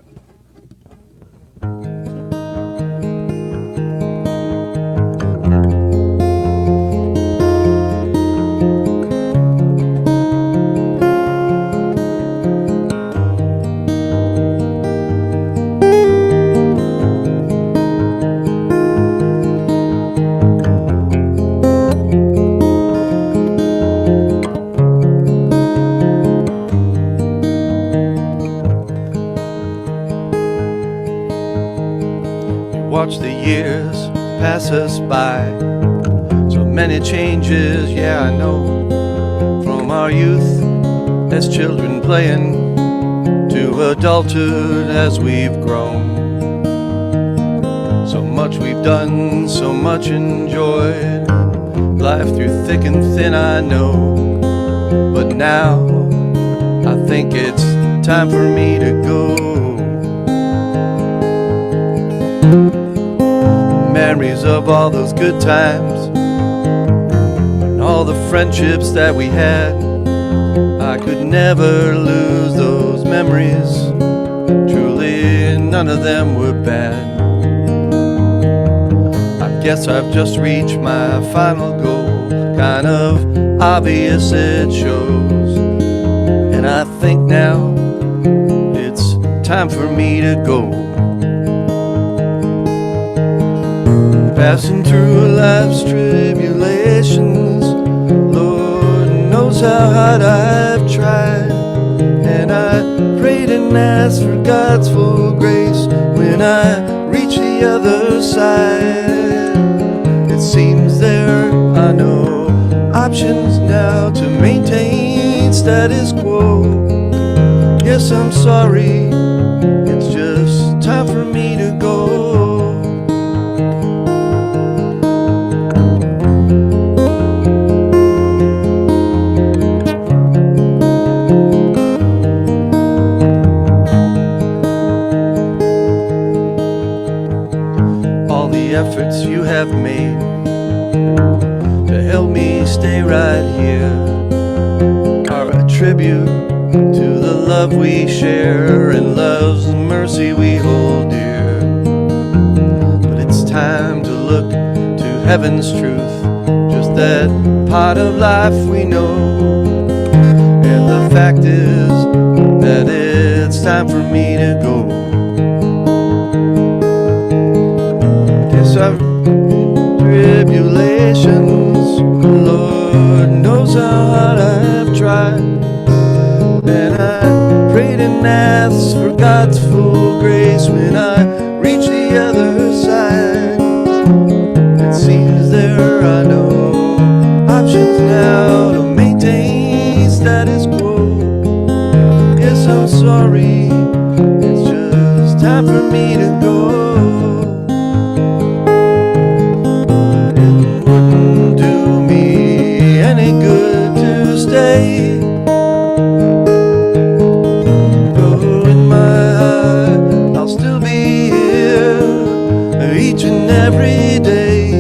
Watch the years pass us by. So many changes, yeah, I know. From our youth as children playing to adulthood as we've grown. So much we've done, so much enjoyed. Life through thick and thin, I know. But now I think it's time for me to go. Memories of all those good times and all the friendships that we had. I could never lose those memories. Truly, none of them were bad. I guess I've just reached my final goal. Kind of obvious it shows. And I think now it's time for me to go. Passing through life's tribulations, Lord knows how hard I've tried. And I prayed and asked for God's full grace when I reach the other side. It seems there are no options now to maintain status quo. Yes, I'm sorry, it's just time for me to go. Efforts you have made to help me stay right here are a tribute to the love we share and love's mercy we hold dear. But it's time to look to heaven's truth, just that part of life we know. And the fact is that it's time for me to go. Guess I've tribulations, Lord knows how hard I have tried. And I prayed and asked for God's full grace when I reach the other side. It seems there are no options now to maintain status quo. Yes, I'm sorry, it's just time for me to go. It wouldn't do me any good to stay. Each and every day,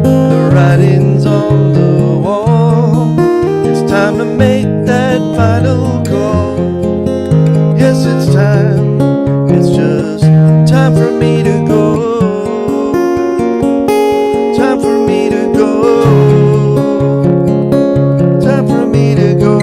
the writing's on the wall. It's time to make that final call. Yes, it's time. It's just time for me to go. Time for me to go. Time for me to go.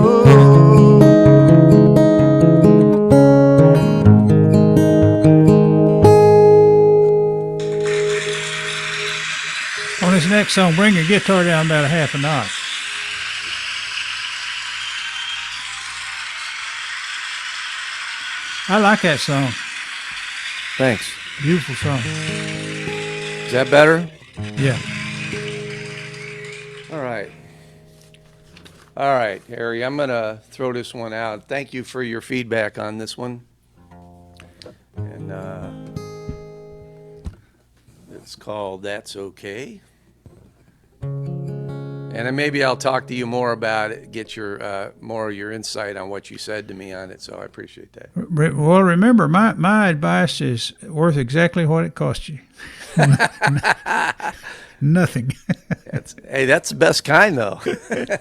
On this next song, bring your guitar down about a half a notch. I like that song. Thanks. Beautiful song. Is that better? Yeah. All right. All right, Harry, I'm going to throw this one out. Thank you for your feedback on this one. And it's called That's Okay. And then maybe I'll talk to you more about it, get your more of your insight on what you said to me on it, so I appreciate that. Well, remember, my advice is worth exactly what it cost you. Nothing. Hey, that's the best kind, though. I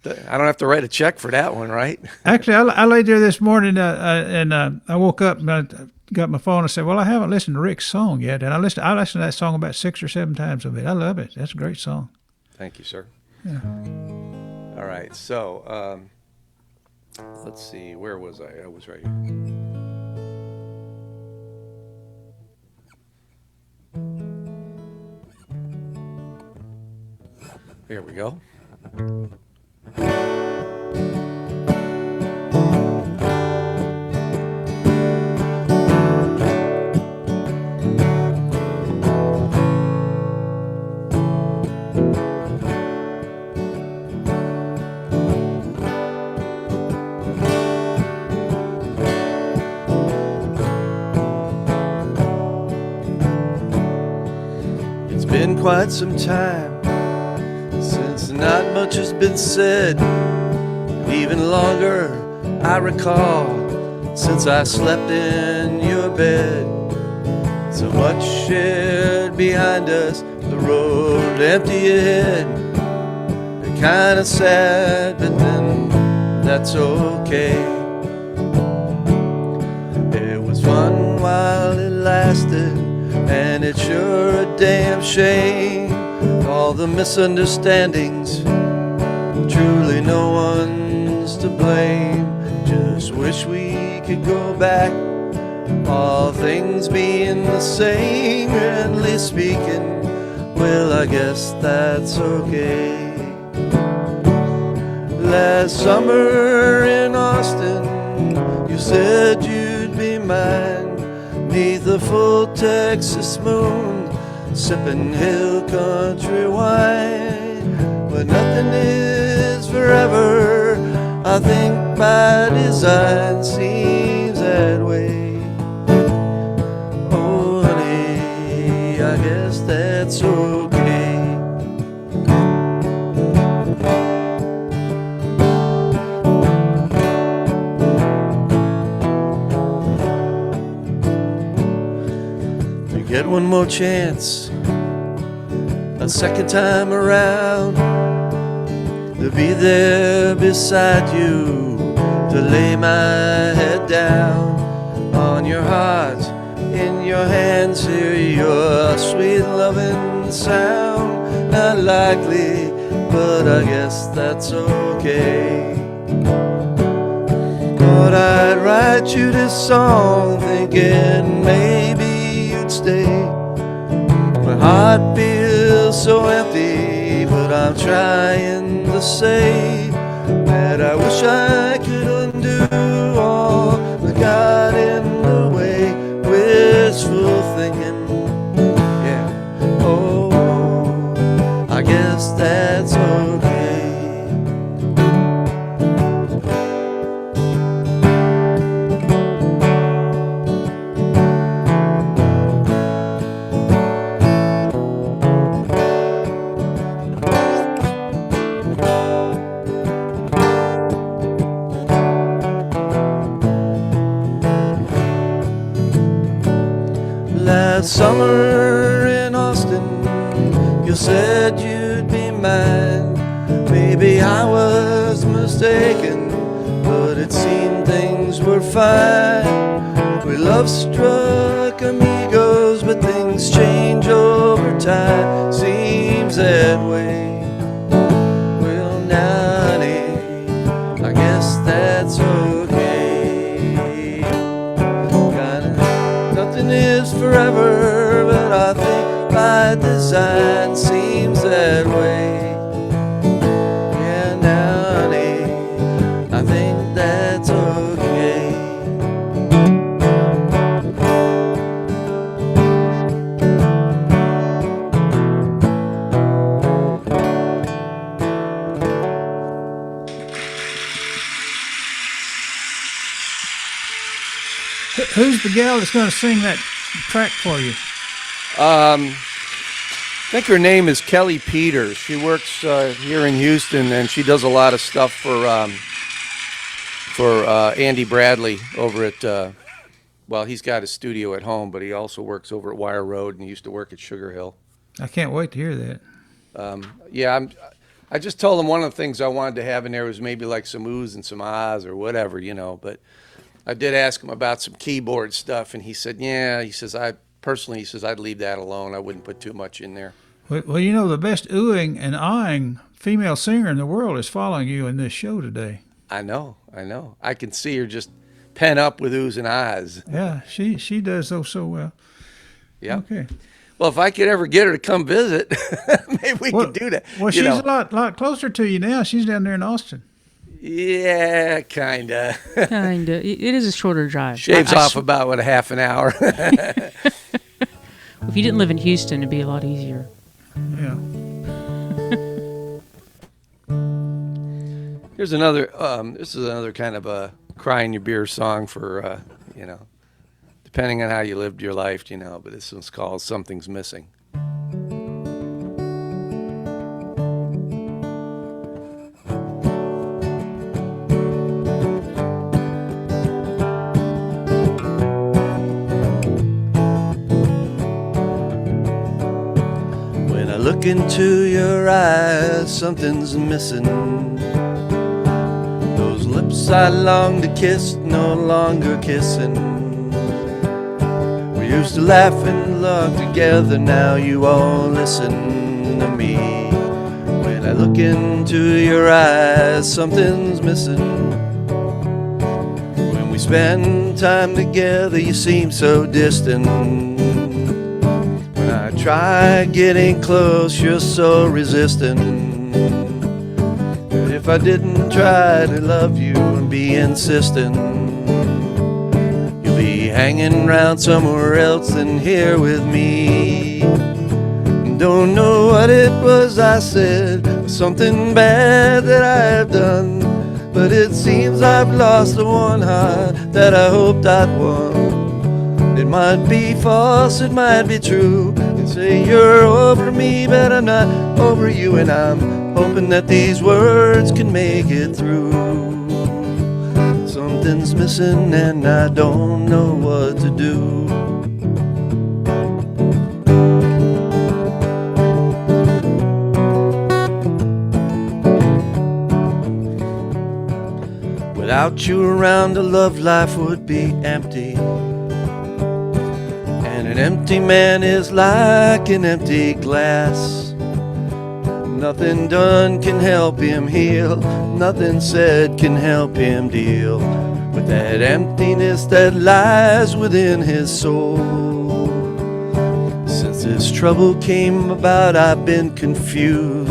don't have to write a check for that one, right? Actually, I laid there this morning and I woke up and I got my phone and said, well, I haven't listened to Rick's song yet. And I listened to that song about 6 or 7 times of it. I love it. That's a great song. Thank you, sir. Yeah. All right, so let's see. Where was I? I was right here. Here we go. It's been quite some time since not much has been said. Even longer, I recall, since I slept in your bed. So much shared behind us, the road empty ahead. Kinda sad, but then that's okay. It was fun while it lasted, and it's sure a damn shame. All the misunderstandings, truly no one's to blame. Just wish we could go back, all things being the same. Friendly speaking, well, I guess that's okay. Last summer in Austin, you said you'd be mine, 'neath the full Texas moon, sipping hill country wine. But nothing is forever, I think by design seems that way. Oh honey, I guess that's okay. Get one more chance, a second time around, to be there beside you, to lay my head down on your heart, in your hands, hear your sweet loving sound. Now likely, but I guess that's okay. Thought I'd write you this song, thinking maybe you'd stay. My heart feels so empty, but I'm trying to say that I wish I could undo all that got in the way. Wishful thinking, yeah, oh, I guess that's okay. Last summer in Austin, you said you'd be mine. Maybe I was mistaken, but it seemed things were fine. We love-struck amigos, but things change over time. Seems that way. Well, now, honey, I guess that's okay. Nothing is forever, but I think by design seems that way. Yeah, now, honey, I think that's okay. Who's the gal that's going to sing that track for you? I think her name is Kelly Peters. She works here in Houston, and she does a lot of stuff for Andy Bradley over at, well, he's got a studio at home, but he also works over at Wire Road, and he used to work at Sugar Hill. I can't wait to hear that. Yeah, I just told him one of the things I wanted to have in there was maybe like some oohs and some ahs or whatever, you know, but I did ask him about some keyboard stuff, and he said, yeah, he says, he says, I'd leave that alone. I wouldn't put too much in there. Well, you know, the best oohing and ahhing female singer in the world is following you in this show today. I know. I can see her just pent up with oohs and ahs. Yeah, she does those so well. Yeah. Okay. Well, if I could ever get her to come visit, maybe we could do that. Well, she's a lot closer to you now. She's down there in Austin. Yeah, kinda. Kinda. It is a shorter drive. Shaves off about, a half an hour. If you didn't live in Houston, it'd be a lot easier. Yeah. Here's another. This is another kind of a cry in your beer song for depending on how you lived your life, But this one's called "Something's Missing." Look into your eyes, something's missing. Those lips I long to kiss, no longer kissing. We used to laugh and love together, now you won't listen to me. When I look into your eyes, something's missing. When we spend time together, you seem so distant. I try getting close, you're so resistant. But if I didn't try to love you and be insistent, you'll be hanging around somewhere else than here with me. Don't know what it was I said, something bad that I have done, but it seems I've lost the one heart that I hoped I'd won. It might be false, it might be true. You say you're over me, but I'm not over you, and I'm hoping that these words can make it through. Something's missing and I don't know what to do. Without you around, a love life would be empty. And an empty man is like an empty glass. Nothing done can help him heal. Nothing said can help him deal with that emptiness that lies within his soul. Since this trouble came about, I've been confused.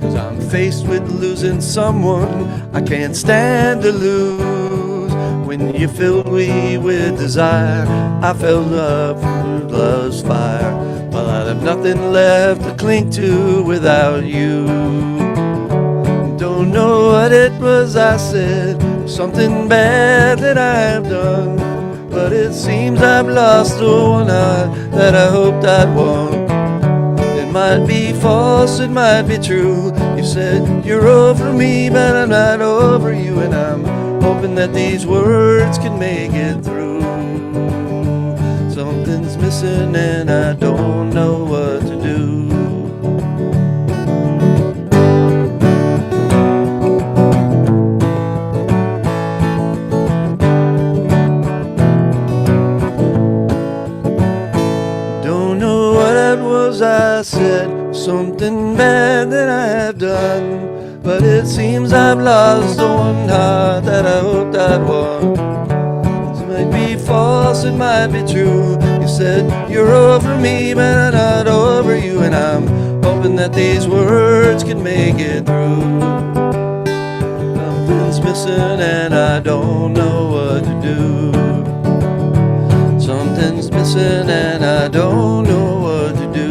'Cause I'm faced with losing someone I can't stand to lose. When you filled me with desire, I felt love through love's fire. Well, I have nothing left to cling to without you. Don't know what it was I said, something bad that I have done, but it seems I've lost the one heart that I hoped I'd won. It might be false, it might be true. You said you're over me, but I'm not over you, and I'm hoping that these words can make it through. Something's missing and I don't know what to do. Don't know what it was I said, something bad that I have done, but it seems I've lost the one heart that I hoped I'd won. It might be false, it might be true. You said you're over me, but I'm not over you, and I'm hoping that these words can make it through. Something's missing and I don't know what to do. Something's missing and I don't know what to do.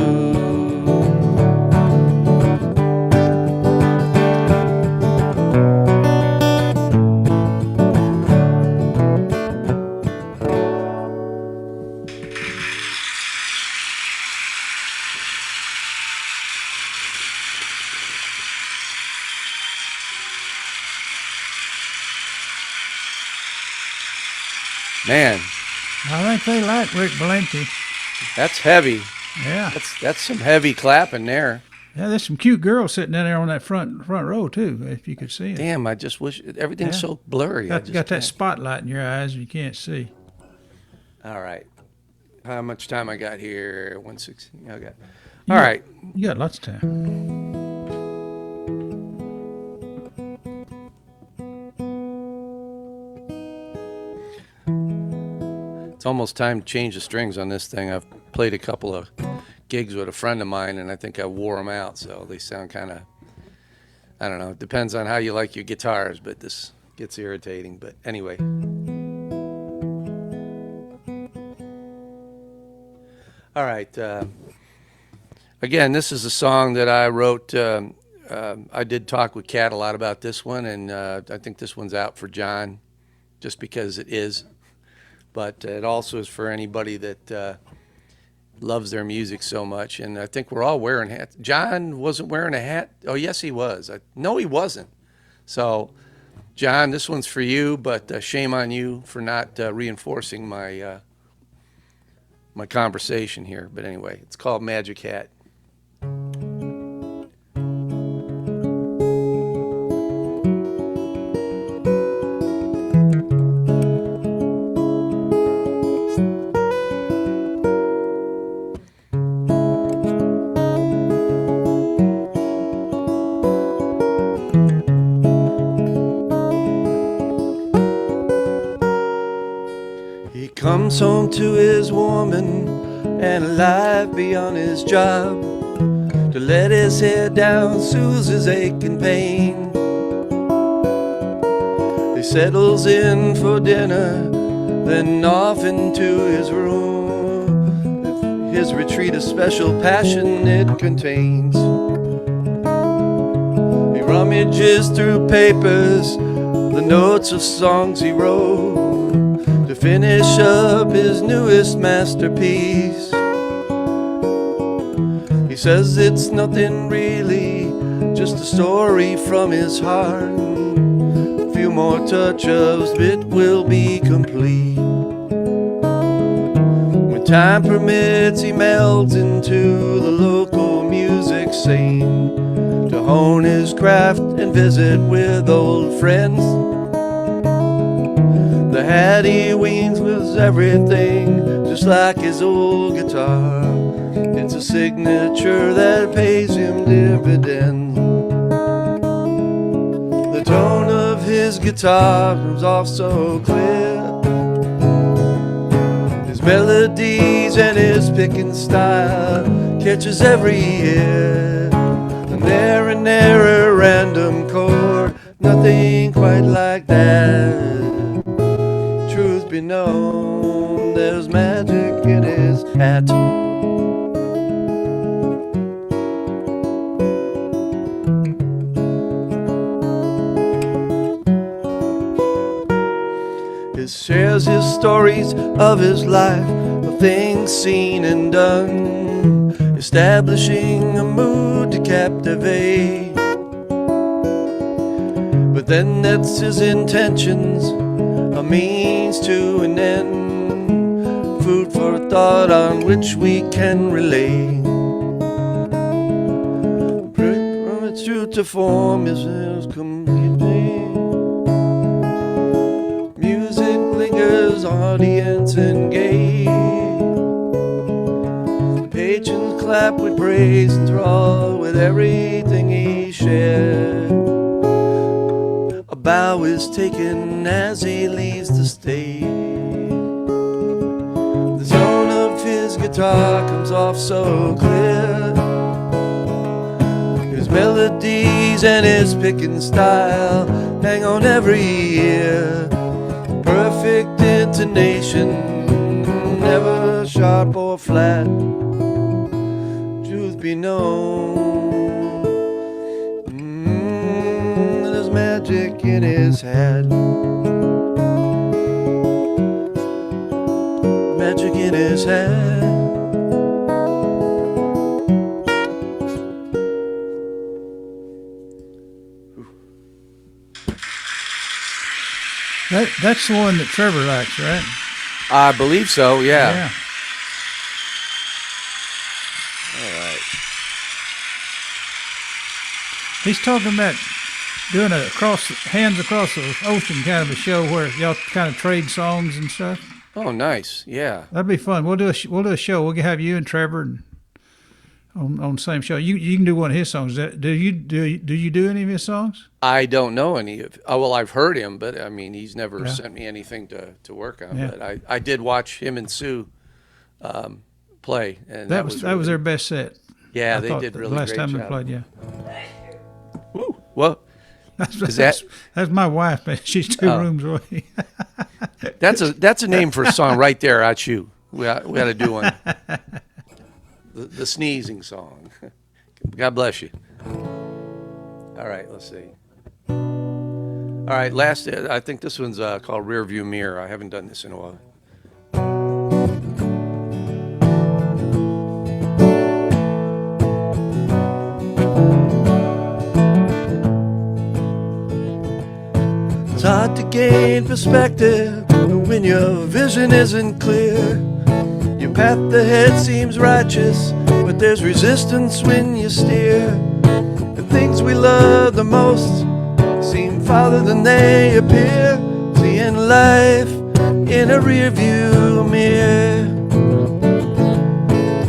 Man, I think they like Rick Valente. that's heavy. Yeah. That's some heavy clapping there. Yeah, there's some cute girls sitting down there on that front row, too, if you could see it. Damn, I just wish everything's Yeah. so blurry. I Got just that can't. spotlight in your eyes you can't see. All right. How much time I got here? 116. Okay. All right. You got lots of time. It's almost time to change the strings on this thing. I've played a couple of gigs with a friend of mine, and I think I wore them out, so they sound kind of, I don't know. It depends on how you like your guitars, but this gets irritating. But anyway. All right. Again, this is a song that I wrote. I did talk with Kat a lot about this one, and I think this one's out for John just because it is. But it also is for anybody that loves their music so much. And I think we're all wearing hats. John wasn't wearing a hat. Oh, yes, he was. No, he wasn't. So, John, this one's for you, but shame on you for not reinforcing my my conversation here. But anyway, it's called Magic Hat. Comes home to his woman and a life beyond his job, to let his head down soothes his ache and pain. He settles in for dinner, then off into his room, his retreat a special passion it contains. He rummages through papers, the notes of songs he wrote, to finish up his newest masterpiece. He says it's nothing really, just a story from his heart. A few more touch-ups, it will be complete. When time permits, he melts into the local music scene to hone his craft and visit with old friends. The hat he weans was everything, just just like his old guitar. It's a signature that pays him dividends. The tone of his guitar comes off so clear. His melodies and his picking style catches every ear. And there, random chord, nothing quite like that. Truth be known, there's magic in his hat. He shares his stories of his life, of things seen and done, establishing a mood to captivate. But then that's his intentions, a means to an end, food for thought on which we can relate. From its true to form is complete pain. Music lingers, audience engaged. The patrons clap with praise, enthralled with everything he shared. A bow is taken as he leaves the stage. The tone of his guitar comes off so clear. His melodies and his picking style hang on every ear. Perfect intonation, never sharp or flat. Truth be known, there's magic in his hat. Magic in his hat. That's the one that Trevor likes, right? I believe so, yeah. All right. He's talking about doing a hands across the ocean kind of a show where y'all kind of trade songs and stuff. Oh, nice. Yeah. That'd be fun. We'll do a show. We'll have you and Trevor on the same show. You can do one of his songs. Do you do any of his songs? I don't know any of. Well, I've heard him, but I mean, he's never sent me anything to work on. Yeah. But I did watch him and Sue play, and That was their best set. Yeah, I they thought did the really last great time job. they played. Yeah, Woo. Well, that's my wife, man. She's two rooms away. that's a name for a song right there. That's you. We got to do one. The sneezing song. God bless you. All right, let's see. All right, last. I think this one's called Rear View Mirror. I haven't done this in a while. It's hard to gain perspective when your vision isn't clear. Your path ahead seems righteous, but there's resistance when you steer. The things we love the most seem farther than they appear. Seeing life in a rearview mirror.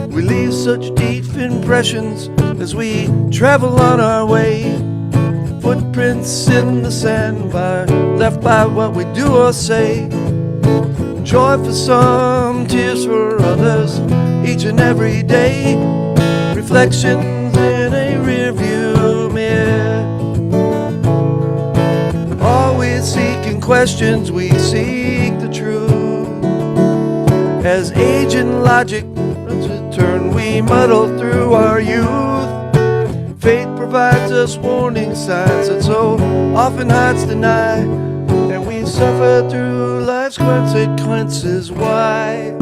We leave such deep impressions as we travel on our way. Footprints in the sand left by what we do or say. Joy for some, tears for others, each and every day. Reflections in a rearview mirror. Always seeking questions, we seek the truth. As age and logic runs a turn, we muddle through our youth. Fate provides us warning signs that so often hearts deny, and we suffer through life's consequences. Why?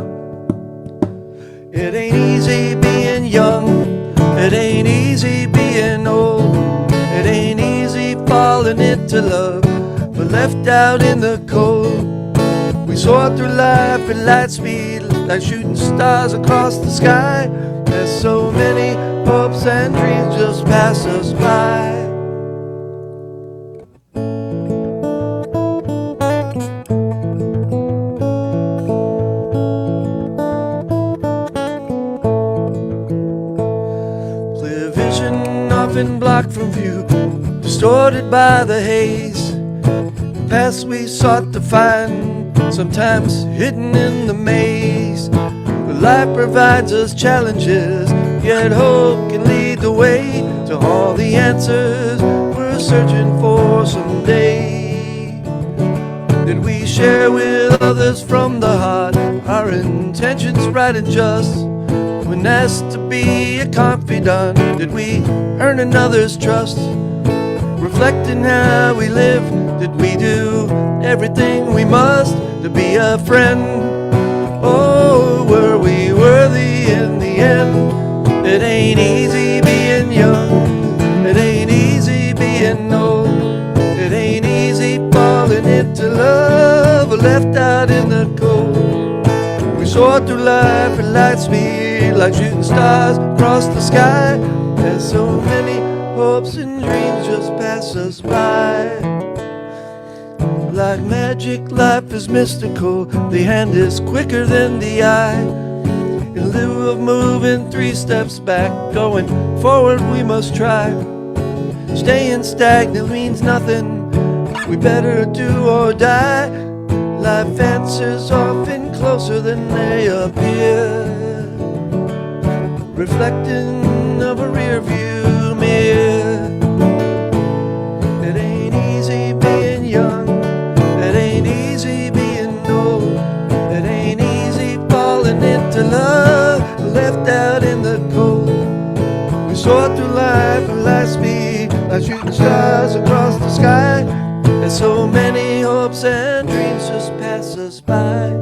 It ain't easy being young, it ain't easy being old, it ain't easy falling into love, but left out in the cold. We soar through life at light speed, like shooting stars across the sky. There's so many hopes and dreams just pass us by. been blocked from view, distorted by the haze. The past we sought to find, sometimes hidden in the maze. But life provides us challenges, yet hope can lead the way to all the answers we're searching for someday. Did we share with others from the heart our intentions right and just? When asked to be a confidant, did we earn another's trust? Reflecting how we live, did we do everything we must to be a friend? Oh, were we worthy in the end? It ain't easy being young, it ain't easy being old, it ain't easy falling into love or left out in the cold. We soar through life at light speed like shooting stars across the sky, and so many hopes and dreams just pass us by. Like magic, life is mystical, the hand is quicker than the eye. In lieu of moving 3 steps back, going forward we must try. Staying stagnant means nothing, we better do or die. Life answers often closer than they appear, reflecting of a rear view mirror. It ain't easy being young, it ain't easy being old, it ain't easy falling into love, left out in the cold. We soar through life at light speed like shooting stars across the sky, and so many hopes and dreams just pass us by.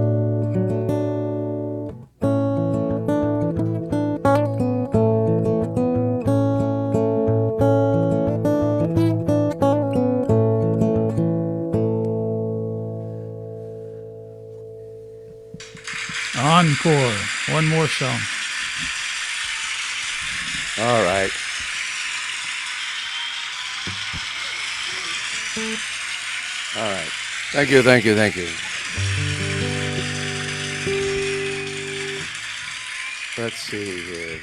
Encore. One more song. All right. All right. Thank you, thank you, thank you. Let's see here.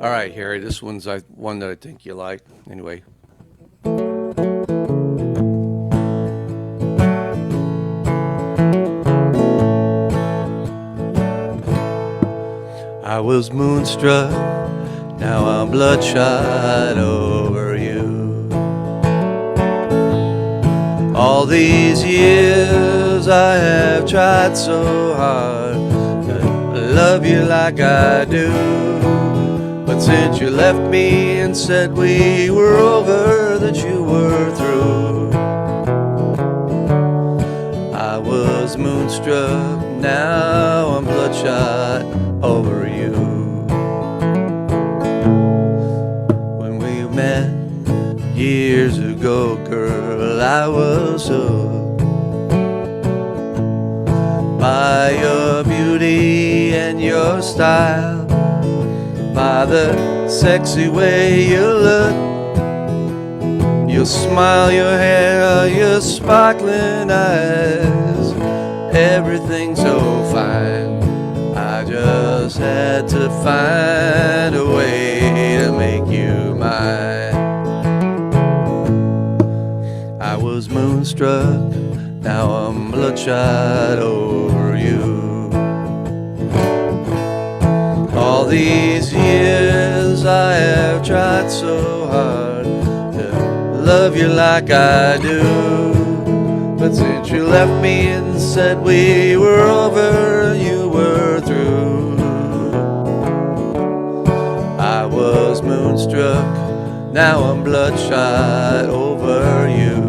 All right, Harry, this one's one that I think you like. Anyway. I was moonstruck, now I'm bloodshot over you. All these years I have tried so hard to love you like I do, but since you left me and said we were over, that you were through, I was moonstruck, now I'm bloodshot over you. When we met years ago, girl, I was hooked by your beauty and your style, by the sexy way you look, your smile, your hair, your sparkling eyes, everything so fine. I just had to find a way to make you mine. I was moonstruck, now I'm bloodshot over you. All these years I have tried so hard to love you like I do, but since you left me and said we were over, you were through, I was moonstruck, now I'm bloodshot over you.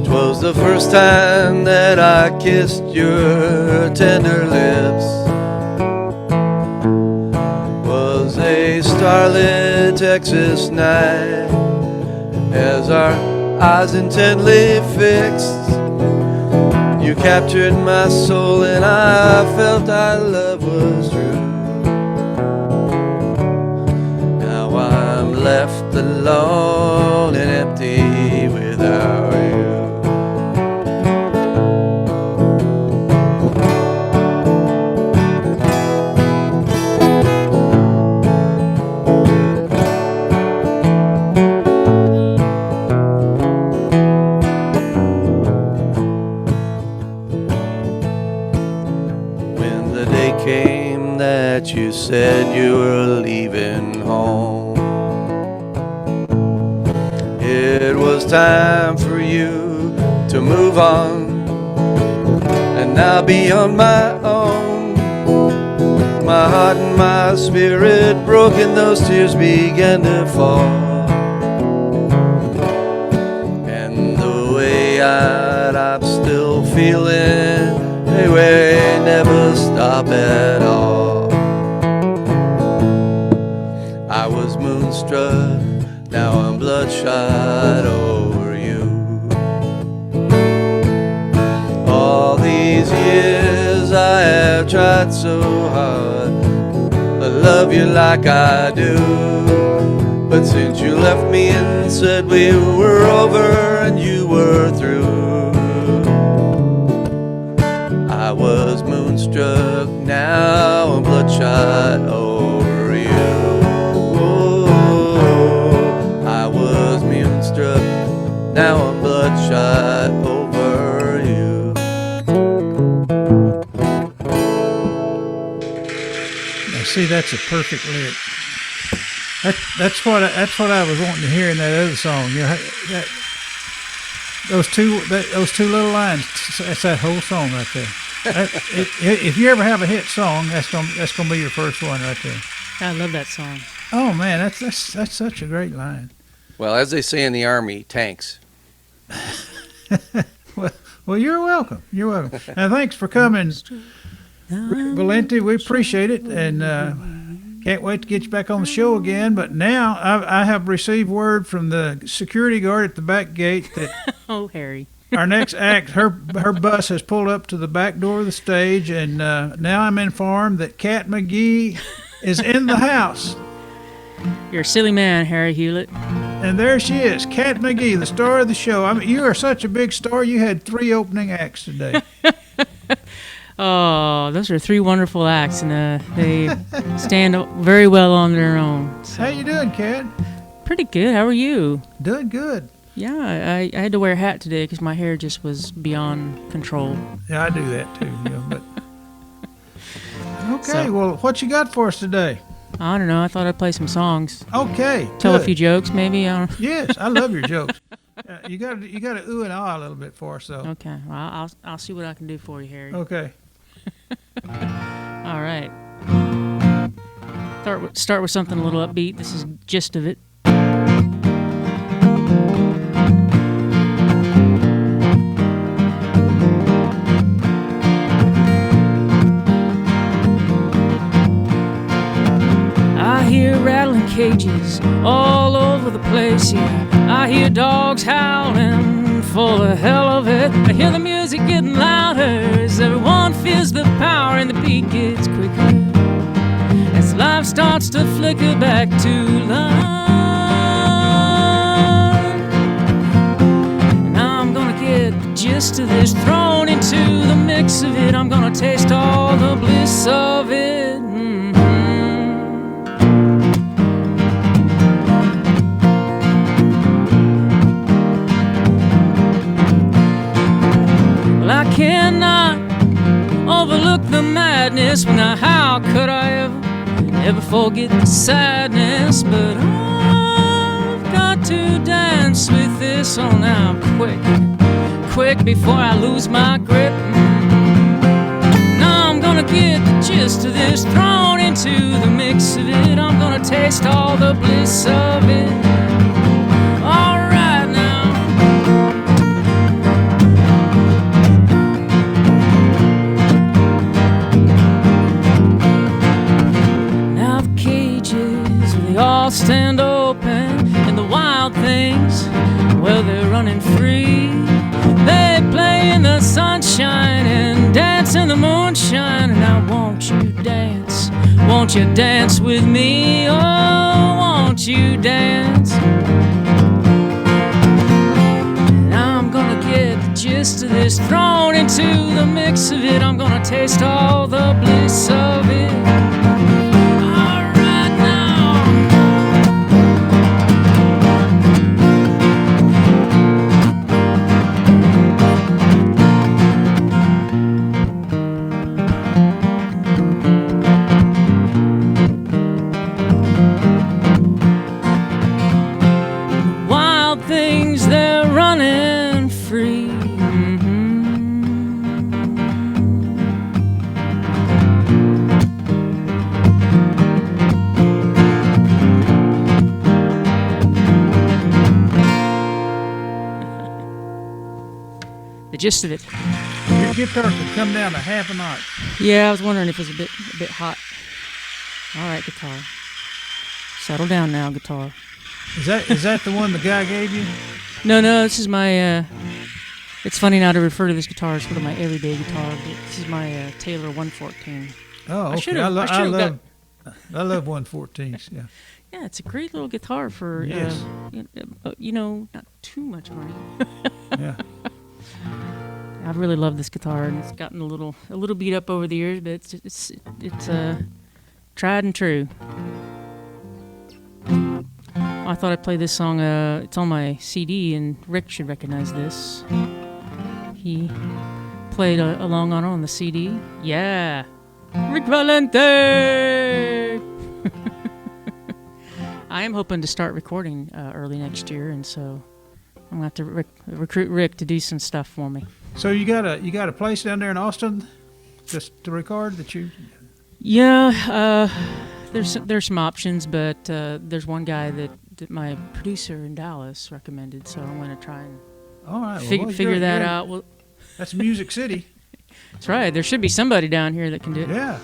'Twas the first time that I kissed your tender lips, was a starlit Texas night, as our eyes intently fixed, you captured my soul and I felt our love was true. Now I'm left alone and empty without you. that you said you were leaving home. It was time for you to move on, and now be on my own. My heart and my spirit broke, and those tears began to fall. And the way I'm still feeling, they way never stop at all. I was moonstruck, now I'm bloodshot over you. All these years I have tried so hard to love you like I do, but since you left me and said we were over and you were through, I was moonstruck, now I'm bloodshot over you. Oh, I was moonstruck, now I'm bloodshot over you. Now, see, that's a perfect lick. That's what I was wanting to hear in that other song. You know, those two little lines. That's that whole song right there. If you ever have a hit song, that's gonna be your first one right there. I love that song. Oh man, that's such a great line. Well, as they say in the Army, tanks. Well, you're welcome. You're welcome. And thanks for coming, Valente. We appreciate it, and can't wait to get you back on the show again. But now I have received word from the security guard at the back gate that Oh, Harry. our next act, her bus has pulled up to the back door of the stage, and now I'm informed that Cat McGee is in the house. You're a silly man, Harry Hewlett. And there she is, Cat McGee, the star of the show. I mean, you are such a big star. You had 3 opening acts today. Oh, those are 3 wonderful acts, and they stand very well on their own. So. How you doing, Cat? Pretty good. How are you? Doing good. Yeah, I had to wear a hat today because my hair just was beyond control. Yeah, I do that too. You know, but okay. So- Well, what you got for us today? I don't know. I thought I'd play some songs. Okay. Tell a good. few jokes, maybe. I don't. Yes, I love your jokes. You got to ooh and ah a little bit for us, though. Okay. Well, I'll see what I can do for you, Harry. Okay. All right. Start with something a little upbeat. This is Gist of It. I hear rattling cages all over the place, yeah. I hear dogs howling for the hell of it. I hear the music getting louder as everyone feels the power and the beat gets quicker. As life starts to flicker back to life. And I'm gonna get the gist of this, thrown into the mix of it. I'm gonna taste all the bliss of it. Well, I cannot overlook the madness. Now, how could I ever forget the sadness? But I've got to dance with this on now, quick before I lose my grip. Now I'm gonna get the gist of this, thrown into the mix of it. I'm gonna taste all the bliss of it. All right now. Now the cages, they all stand open, and the wild things, well, they're running free. They play in the sunshine and dance in the moonshine. And now won't you dance? Won't you dance with me? Oh, won't you dance? Now I'm gonna get the gist of this, thrown into the mix of it. I'm gonna taste all the bliss of it. All right now. the gist of it. Your guitar can come down to half a notch. Yeah, I was wondering if it was a bit hot. All right, guitar. Settle down now, guitar. Is that the one the guy gave you? No, this is my. It's funny now to refer to this guitar as sort of my everyday guitar, but this is my Taylor 114. Oh, okay. I love 114s. Yeah. Yeah, it's a great little guitar for Yes. Not too much money. Yeah. I really love this guitar, and it's gotten a little beat up over the years, but it's tried and true. I thought I'd play this song. It's on my CD, and Rick should recognize this. He played along on the CD. Yeah, Rick Valente. I am hoping to start recording early next year, and so I'm gonna have to recruit Rick to do some stuff for me. So you got a place down there in Austin, just to record that you? Yeah, there's some options, but there's one guy that my producer in Dallas recommended, so I'm gonna try and All right, figure that out. Well, that's Music City. that's right. There should be somebody down here that can do it. Yeah.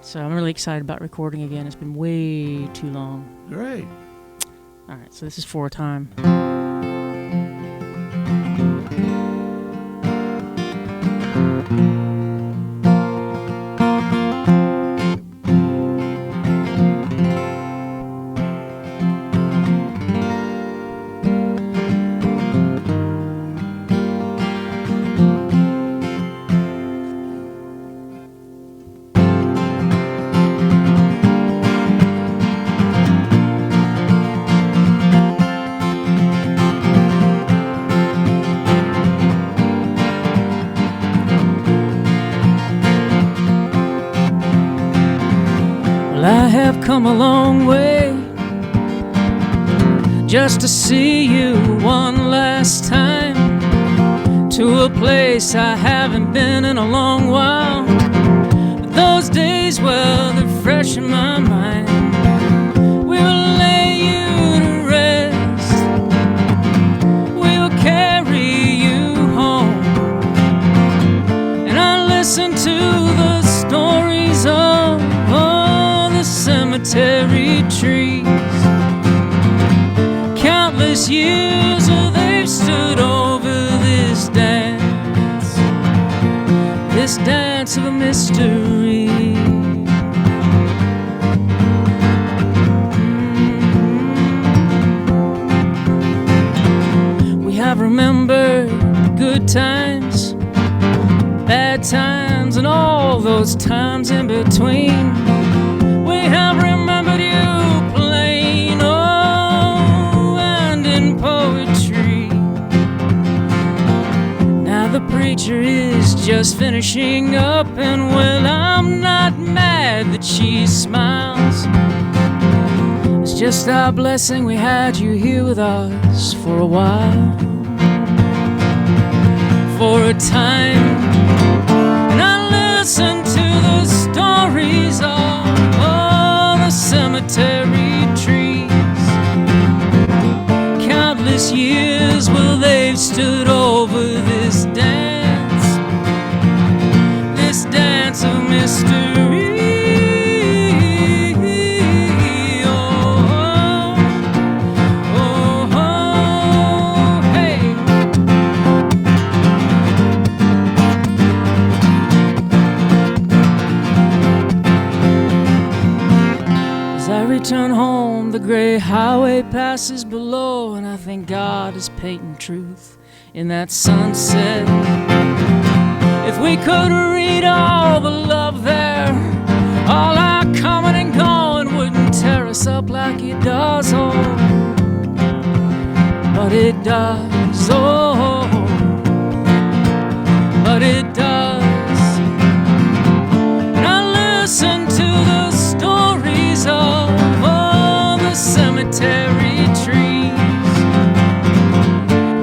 So I'm really excited about recording again. It's been way too long. Great. All right, so this is for a time. Come a long way just to see you one last time, to a place I haven't been in a long while. But those days, well, they're fresh in my mind. We will lay you to rest, we will carry you home, and I listen to the stories of cemetery trees. Countless years they've stood over this dance of a mystery. We have remembered good times, bad times, and all those times in between. We have remembered you plain, oh, and in poetry. Now the preacher is just finishing up, and well, I'm not mad that she smiles. It's just our blessing we had you here with us for a while, for a time. And I listen to the stories of cemetery trees. Countless years, well, they've stood over this dance of mystery. Oh, oh, oh, hey. As I return home, the gray highway passes below, and I think God is painting truth in that sunset. If we could read all the love there, all our coming and going wouldn't tear us up like it does, oh, but it does, oh, but it does. And I listen to the stories of all the cemetery trees.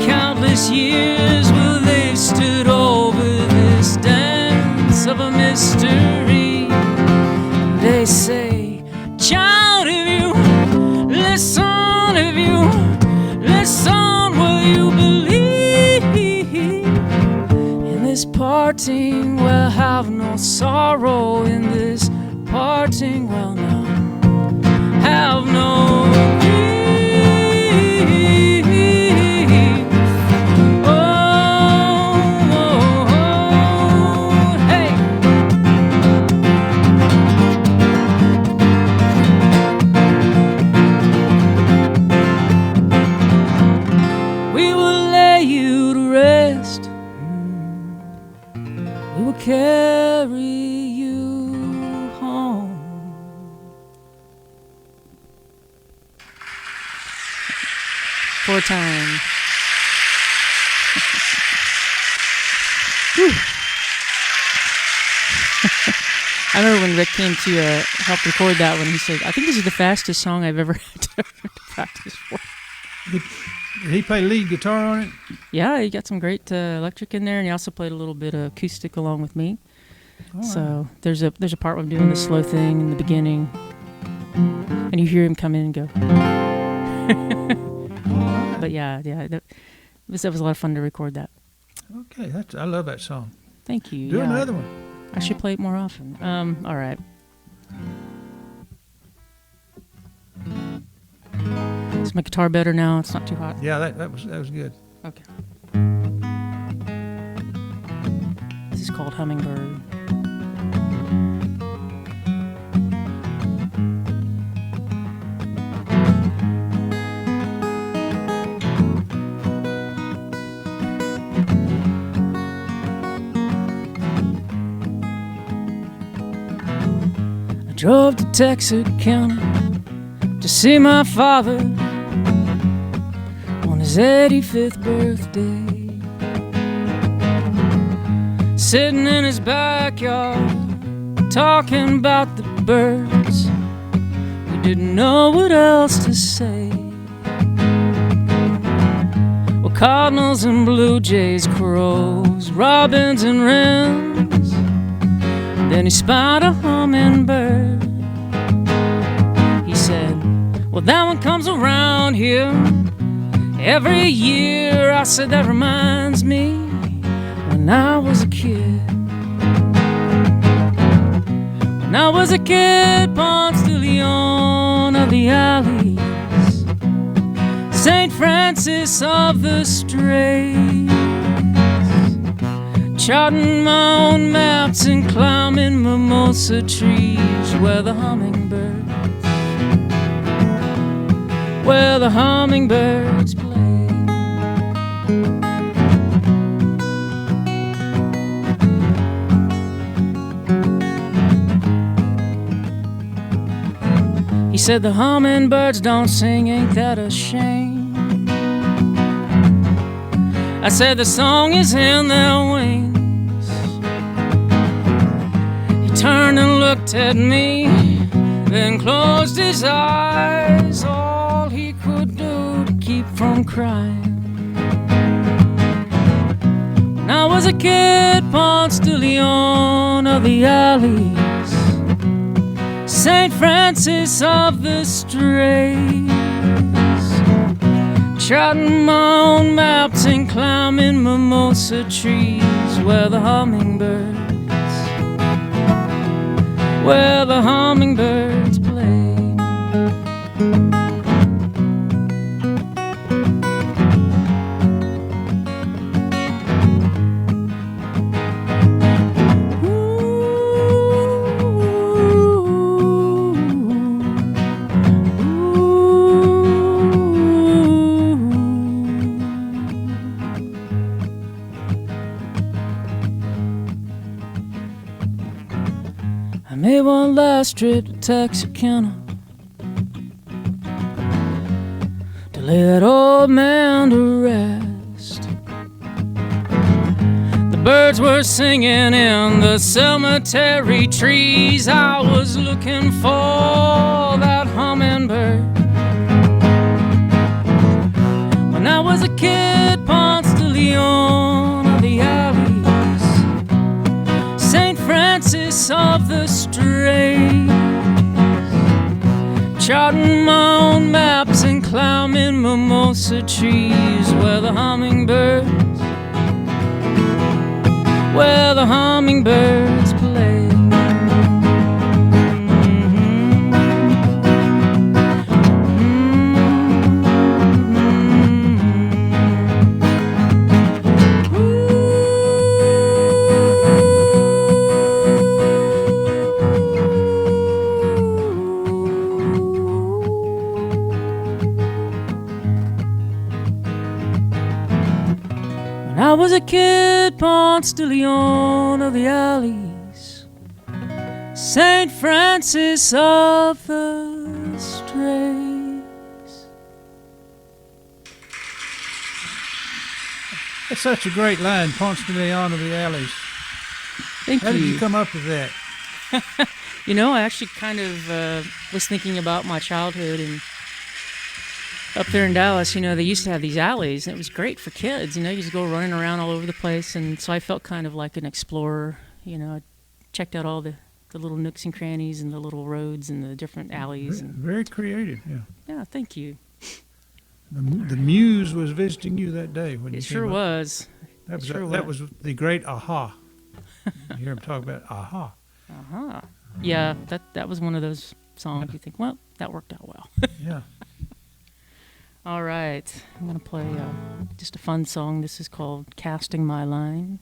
Countless years, well, they've stood over this dance of a mystery. They say, child, if you listen, will you believe? parting, well, have no sorrow in this parting, well, now have no grief. Oh, oh, oh, hey. We will lay you to rest. We will carry you home. For time. I remember when Rick came to help record that one, he said, I think this is the fastest song I've ever had to practice for. Did he play lead guitar on it? Yeah, he got some great electric in there, and he also played a little bit of acoustic along with me. Oh, So there's a part where I'm doing the slow thing in the beginning, and you hear him come in and go. But yeah, that was a lot of fun to record that. Okay, I love that song. Thank you. Do yeah. another one. I should play it more often. All right. Is my guitar better now? It's not too hot. Yeah, that was good. Okay. This is called Hummingbird. I drove to Texarkana to see my father on his 85th birthday. Sitting in his backyard, talking about the birds. We didn't know what else to say. Well, cardinals and blue jays, crows, robins and wrens. Then he spied a hummingbird. He said, well, that one comes around here every year. I said, that reminds me when I was a kid. When I was a kid, Ponce de Leon of the alleys, St. Francis of the Straits, charting my own maps and climbing mimosa trees where the hummingbirds play. He said the hummingbirds don't sing, ain't that a shame? I said the song is in their wings. He turned and looked at me, then closed his eyes. All he could do to keep from crying. When I was a kid, Ponce de Leon of the alleys, St. Francis of the Straits, charting my own maps and climbing mimosa trees where the hummingbirds play. I made one last trip to Texarkana to lay that old man to rest. The birds were singing in the cemetery trees. I was looking for that hummingbird. When I was a kid, Ponce de Leon of the alleys, St. Francis of the Straits, charting my own maps and climbing mimosa trees where the hummingbirds where the hummingbirds play. I was a kid, Ponce de Leon of the alleys, St. Francis of the Strays. That's such a great line, Ponce de Leon of the Alleys. Thank How you. did you come up with that? You know, I actually kind of was thinking about my childhood, and up there in Dallas, you know, they used to have these alleys, and it was great for kids. You know, you just go running around all over the place, and so I felt kind of like an explorer. You know, I checked out all the little nooks and crannies and the little roads and the different alleys. And Very creative, yeah. yeah, thank you. The muse was visiting you that day when you It came sure up. was. That was, sure that was the great aha. You hear him talk about aha. Uh-huh. Yeah, that was one of those songs you think, well, that worked out well. Yeah. All right, I'm going to play just a fun song. This is called Casting My Line.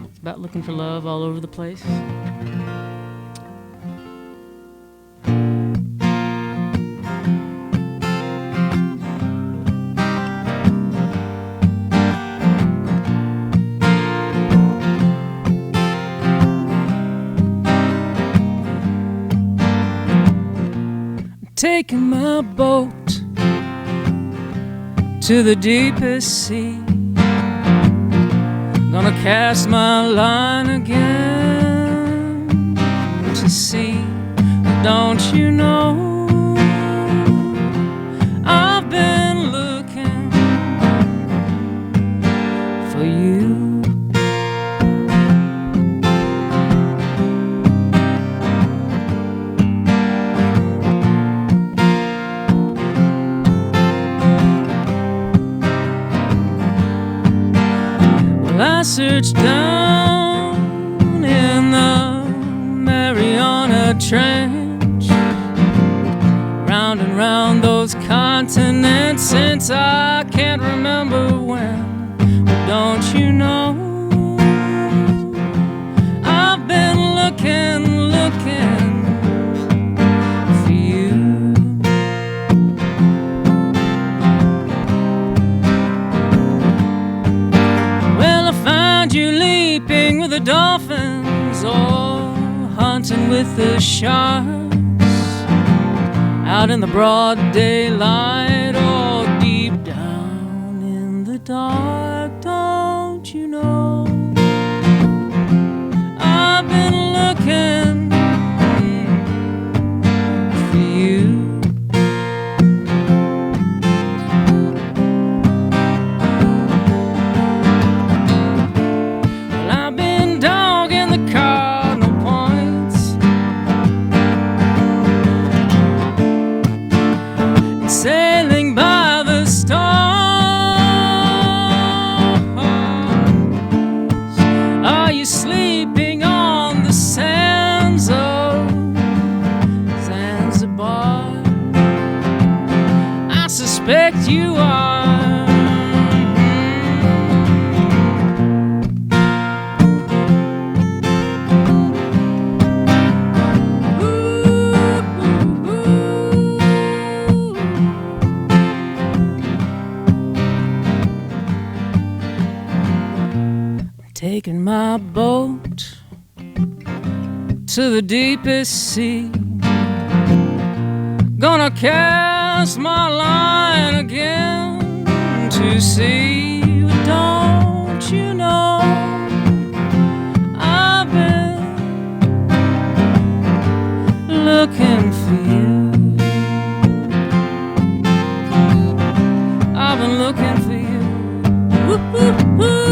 It's about looking for love all over the place. I'm taking my boat to the deepest sea, gonna cast my line again to sea. Don't you know I've been looking for you. I searched down in the Mariana Trench, round and round those continents since I can't remember when. Don't you know I've been looking for you. You leaping with the dolphins or hunting with the sharks, out in the broad daylight or deep down in the dark. Don't you know I've been looking for you. Sailing by the stars. Are you sleeping on the sands of Zanzibar? I suspect you are. Taking my boat to the deepest sea, gonna cast my line again to sea. Don't you know I've been looking for you. I've been looking for you. Woo-hoo-hoo.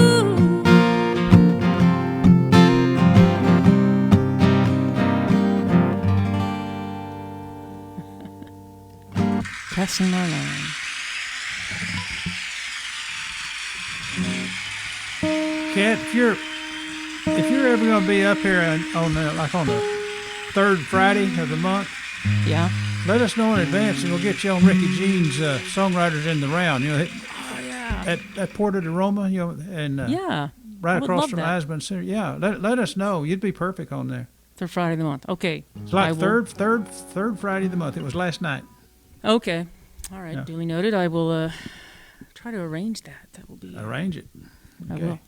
Casting my line. Cat, if you're ever going to be up here on the third Friday of the month, Yeah. let us know in advance, and we'll get you on Ricky Jean's Songwriters in the Round. Oh, yeah. At Porta de Roma, and Yeah. right I would across love from that. Eisman Center. Yeah, let us know. You'd be perfect on there. Third Friday of the month. Okay. It's like I will- third Friday of the month. It was last night. Okay. All right. Yeah. Duly noted. I will try to arrange that. That will be. Arrange it. I Okay. will.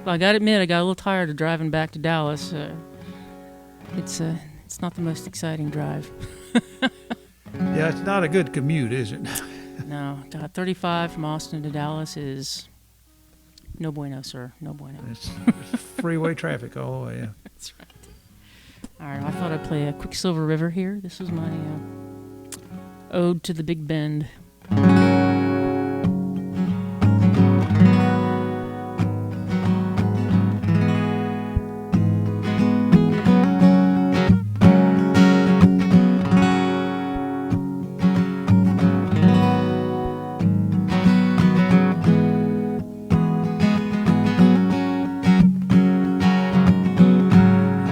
Well, I got to admit, I got a little tired of driving back to Dallas. It's not the most exciting drive. Yeah, it's not a good commute, is it? No, God, 35 from Austin to Dallas is no bueno, sir. No bueno. It's freeway traffic all the way. Yeah. That's right. All right, I thought I'd play a Quicksilver River here. This was my ode to the Big Bend.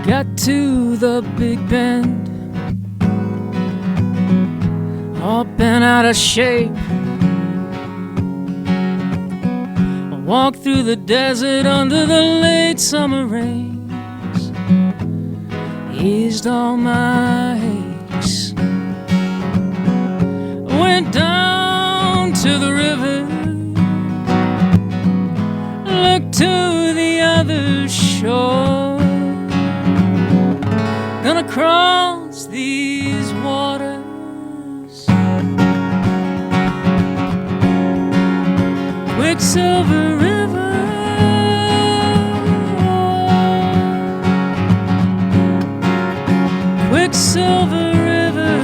Got to the Big Bend, all bent out of shape. I walked through the desert under the late summer rains, eased all my aches. I went down to the river, looked to the other shore. Gonna cross these waters, Quicksilver River. Quicksilver River.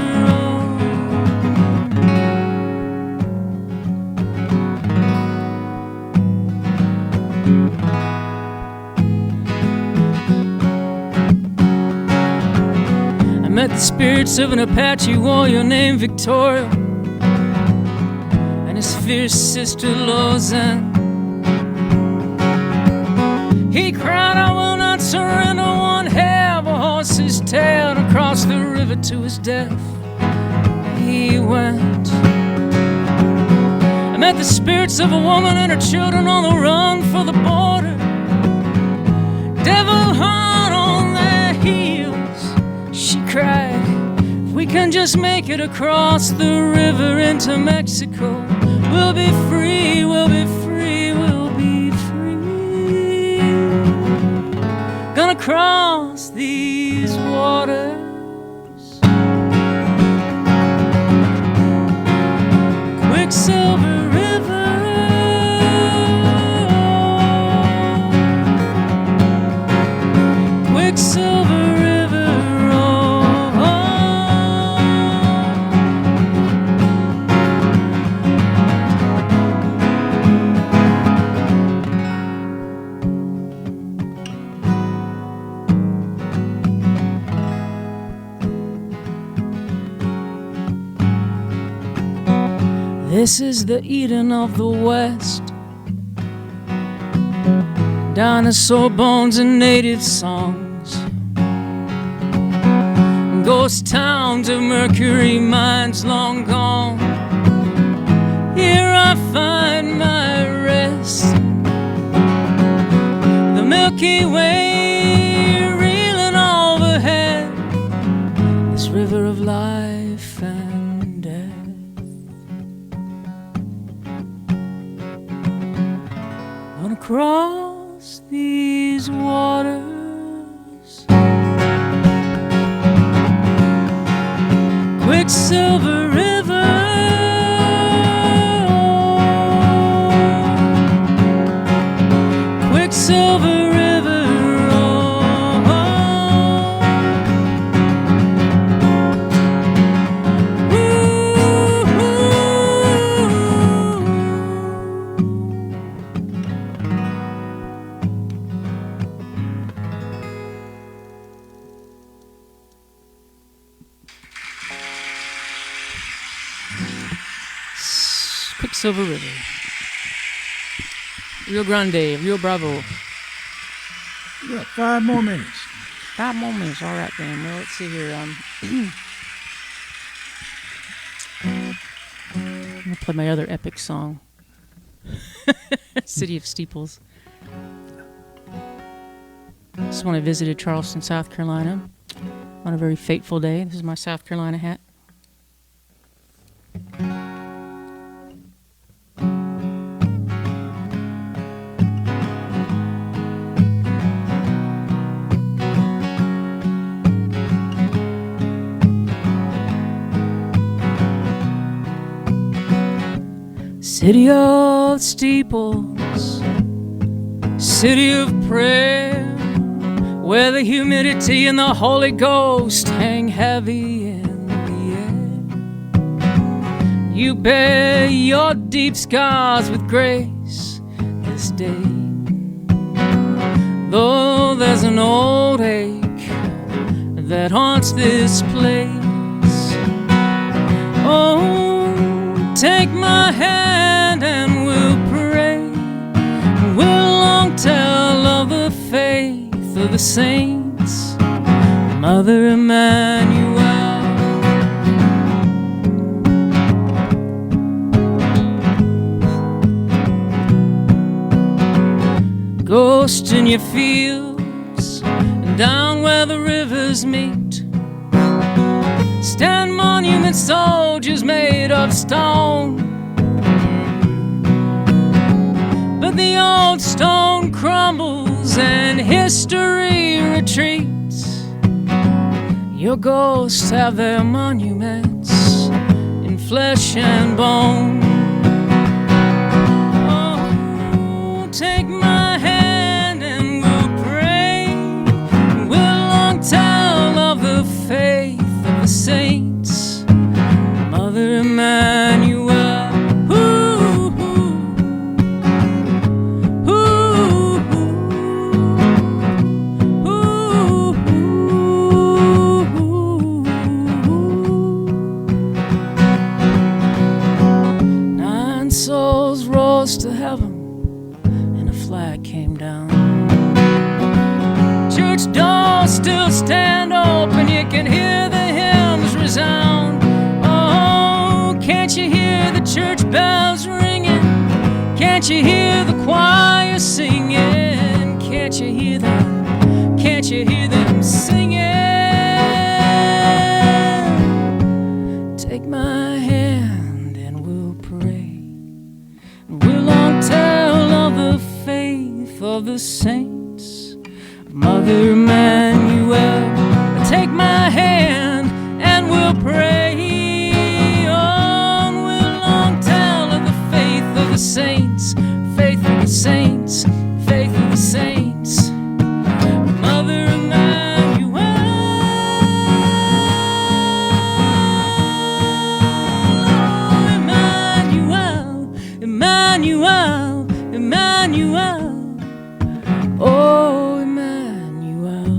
I met the spirits of an Apache warrior named Victoria and his fierce sister Lozan. He cried, I will not surrender one hair of a horse's tail, and across the river to his death he went. I met the spirits of a woman and her children on the run for the border, devil heart on their heels. She cried, if we can just make it across the river into Mexico, we'll be free, we'll be free, we'll be free. Gonna cross these waters, Quicksilver River. Quicksilver River. This is the Eden of the West. Dinosaur bones and native songs, ghost towns of mercury mines long gone. Here I find my rest, the Milky Way reeling overhead, this river of life and death. Gonna cross these waters, Quicksilver River. Quicksilver River. Quicksilver River. Rio Grande, Rio Bravo. You got 5 more minutes. 5 more minutes. All right, then. Well, let's see here. I'm going to play my other epic song. City of Steeples. This is when I visited Charleston, South Carolina on a very fateful day. This is my South Carolina hat. City of steeples, city of prayer, where the humidity and the Holy Ghost hang heavy in the air. You bear your deep scars with grace this day, though there's an old ache that haunts this place. Oh, take my hand and we'll pray. We'll long tell of the faith of the saints, Mother Emmanuel. Ghost in your fields and down where the rivers meet, stand monument soldiers made of stone. But the old stone crumbles and history retreats. Your ghosts have their monuments in flesh and bone. Oh, take my hand and we'll pray. We'll long tell of the faith of the saints, Mother Emmanuel. To heaven and a flag came down. Church doors still stand open, you can hear the hymns resound. Oh, can't you hear the church bells ringing? Can't you hear the choir singing? Can't you hear them? Can't you hear them singing? Take my hand and we'll pray. We'll long tell of the faith of the saints, Mother Emmanuel. Take my hand and we'll pray. Oh, we'll long tell of the faith of the saints, faith of the saints, faith of the saints, Mother Emmanuel. Oh, Emmanuel, Emmanuel, Emmanuel, oh, Emmanuel.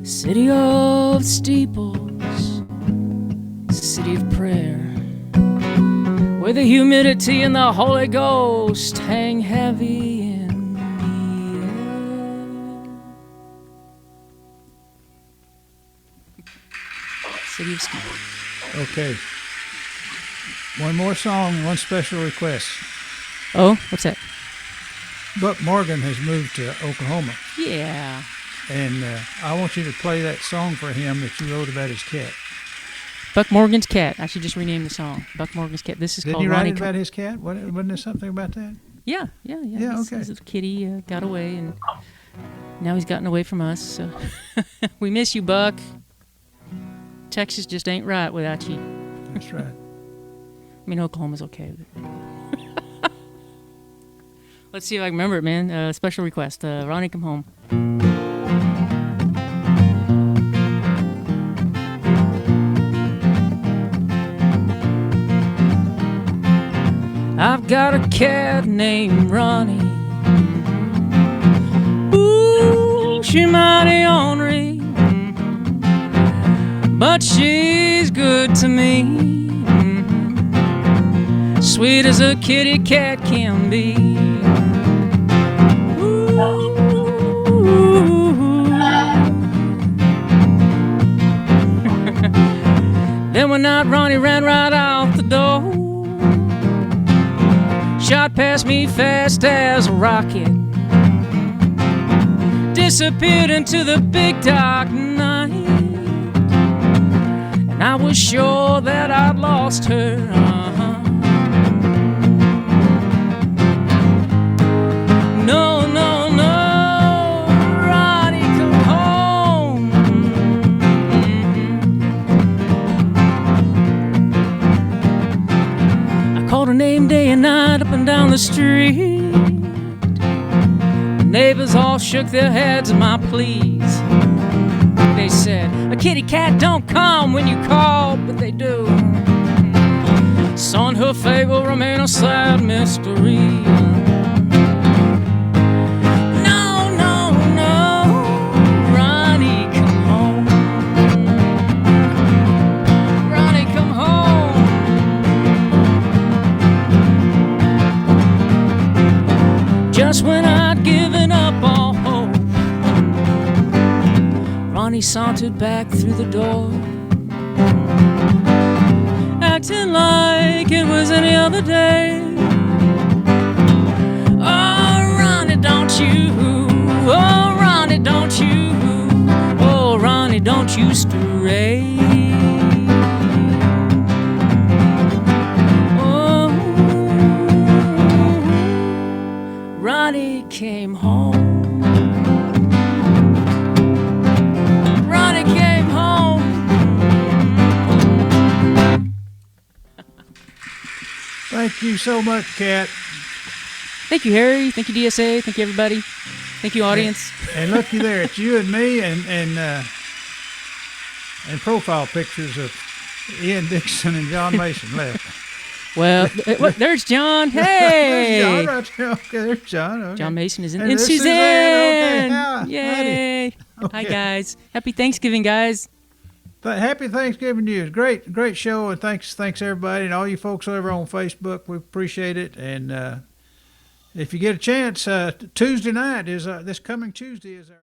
City of steeples, city of prayer, where the humidity and the Holy Ghost hang heavy in the air. City of steeples. Okay. One more song, one special request. Oh, what's that? Buck Morgan has moved to Oklahoma, Yeah. and I want you to play that song for him that you wrote about his cat. Buck Morgan's cat. I should just rename the song. Buck Morgan's cat. This is Didn't called you write Ronnie. it about his cat? Wasn't there something about that? Yeah. Yeah, His- okay. His kitty got away, and now he's gotten away from us. So we miss you, Buck. Texas just ain't right without you. That's right. I mean, Oklahoma's okay. But let's see if I can remember it, man. Special request. Ronnie, come home. I've got a cat named Ronnie. Ooh, she mighty ornery, but she's good to me. sweet as a kitty cat can be. Then one night Ronnie ran right out the door, shot past me fast as a rocket, disappeared into the big dark night, and I was sure that I'd lost her. No, no, no, Ronnie, come home. I called her name day and night up and down the street. The neighbors all shook their heads at my pleas. They said, a kitty cat don't come when you call, but they do. Son, her fate will remain a sad mystery. No, no, no, Ronnie, come home. Ronnie, come home. Just when I'd given up all hope, Ronnie sauntered back through the door, acting like it was any other day. Oh, Ronnie, don't you, oh, Ronnie, don't you, oh, Ronnie, don't you stray. Oh, Ronnie came home. Ronnie came home. Thank you so much, Cat. Thank you, Harry. Thank you, DSA. Thank you, everybody. Thank you, audience. And looky there, it's you and me and profile pictures of Ian Dickson and John Mason left. Well, there's John. Hey. There's John right there. Okay, there's John. Okay. John Mason is in. And And there's Suzanne. Suzanne. Okay, Yay. howdy. Hi, Okay. guys. Happy Thanksgiving, guys. Happy Thanksgiving to you. Great show, and thanks everybody and all you folks over on Facebook. We appreciate it. And if you get a chance, Tuesday night is this coming Tuesday is our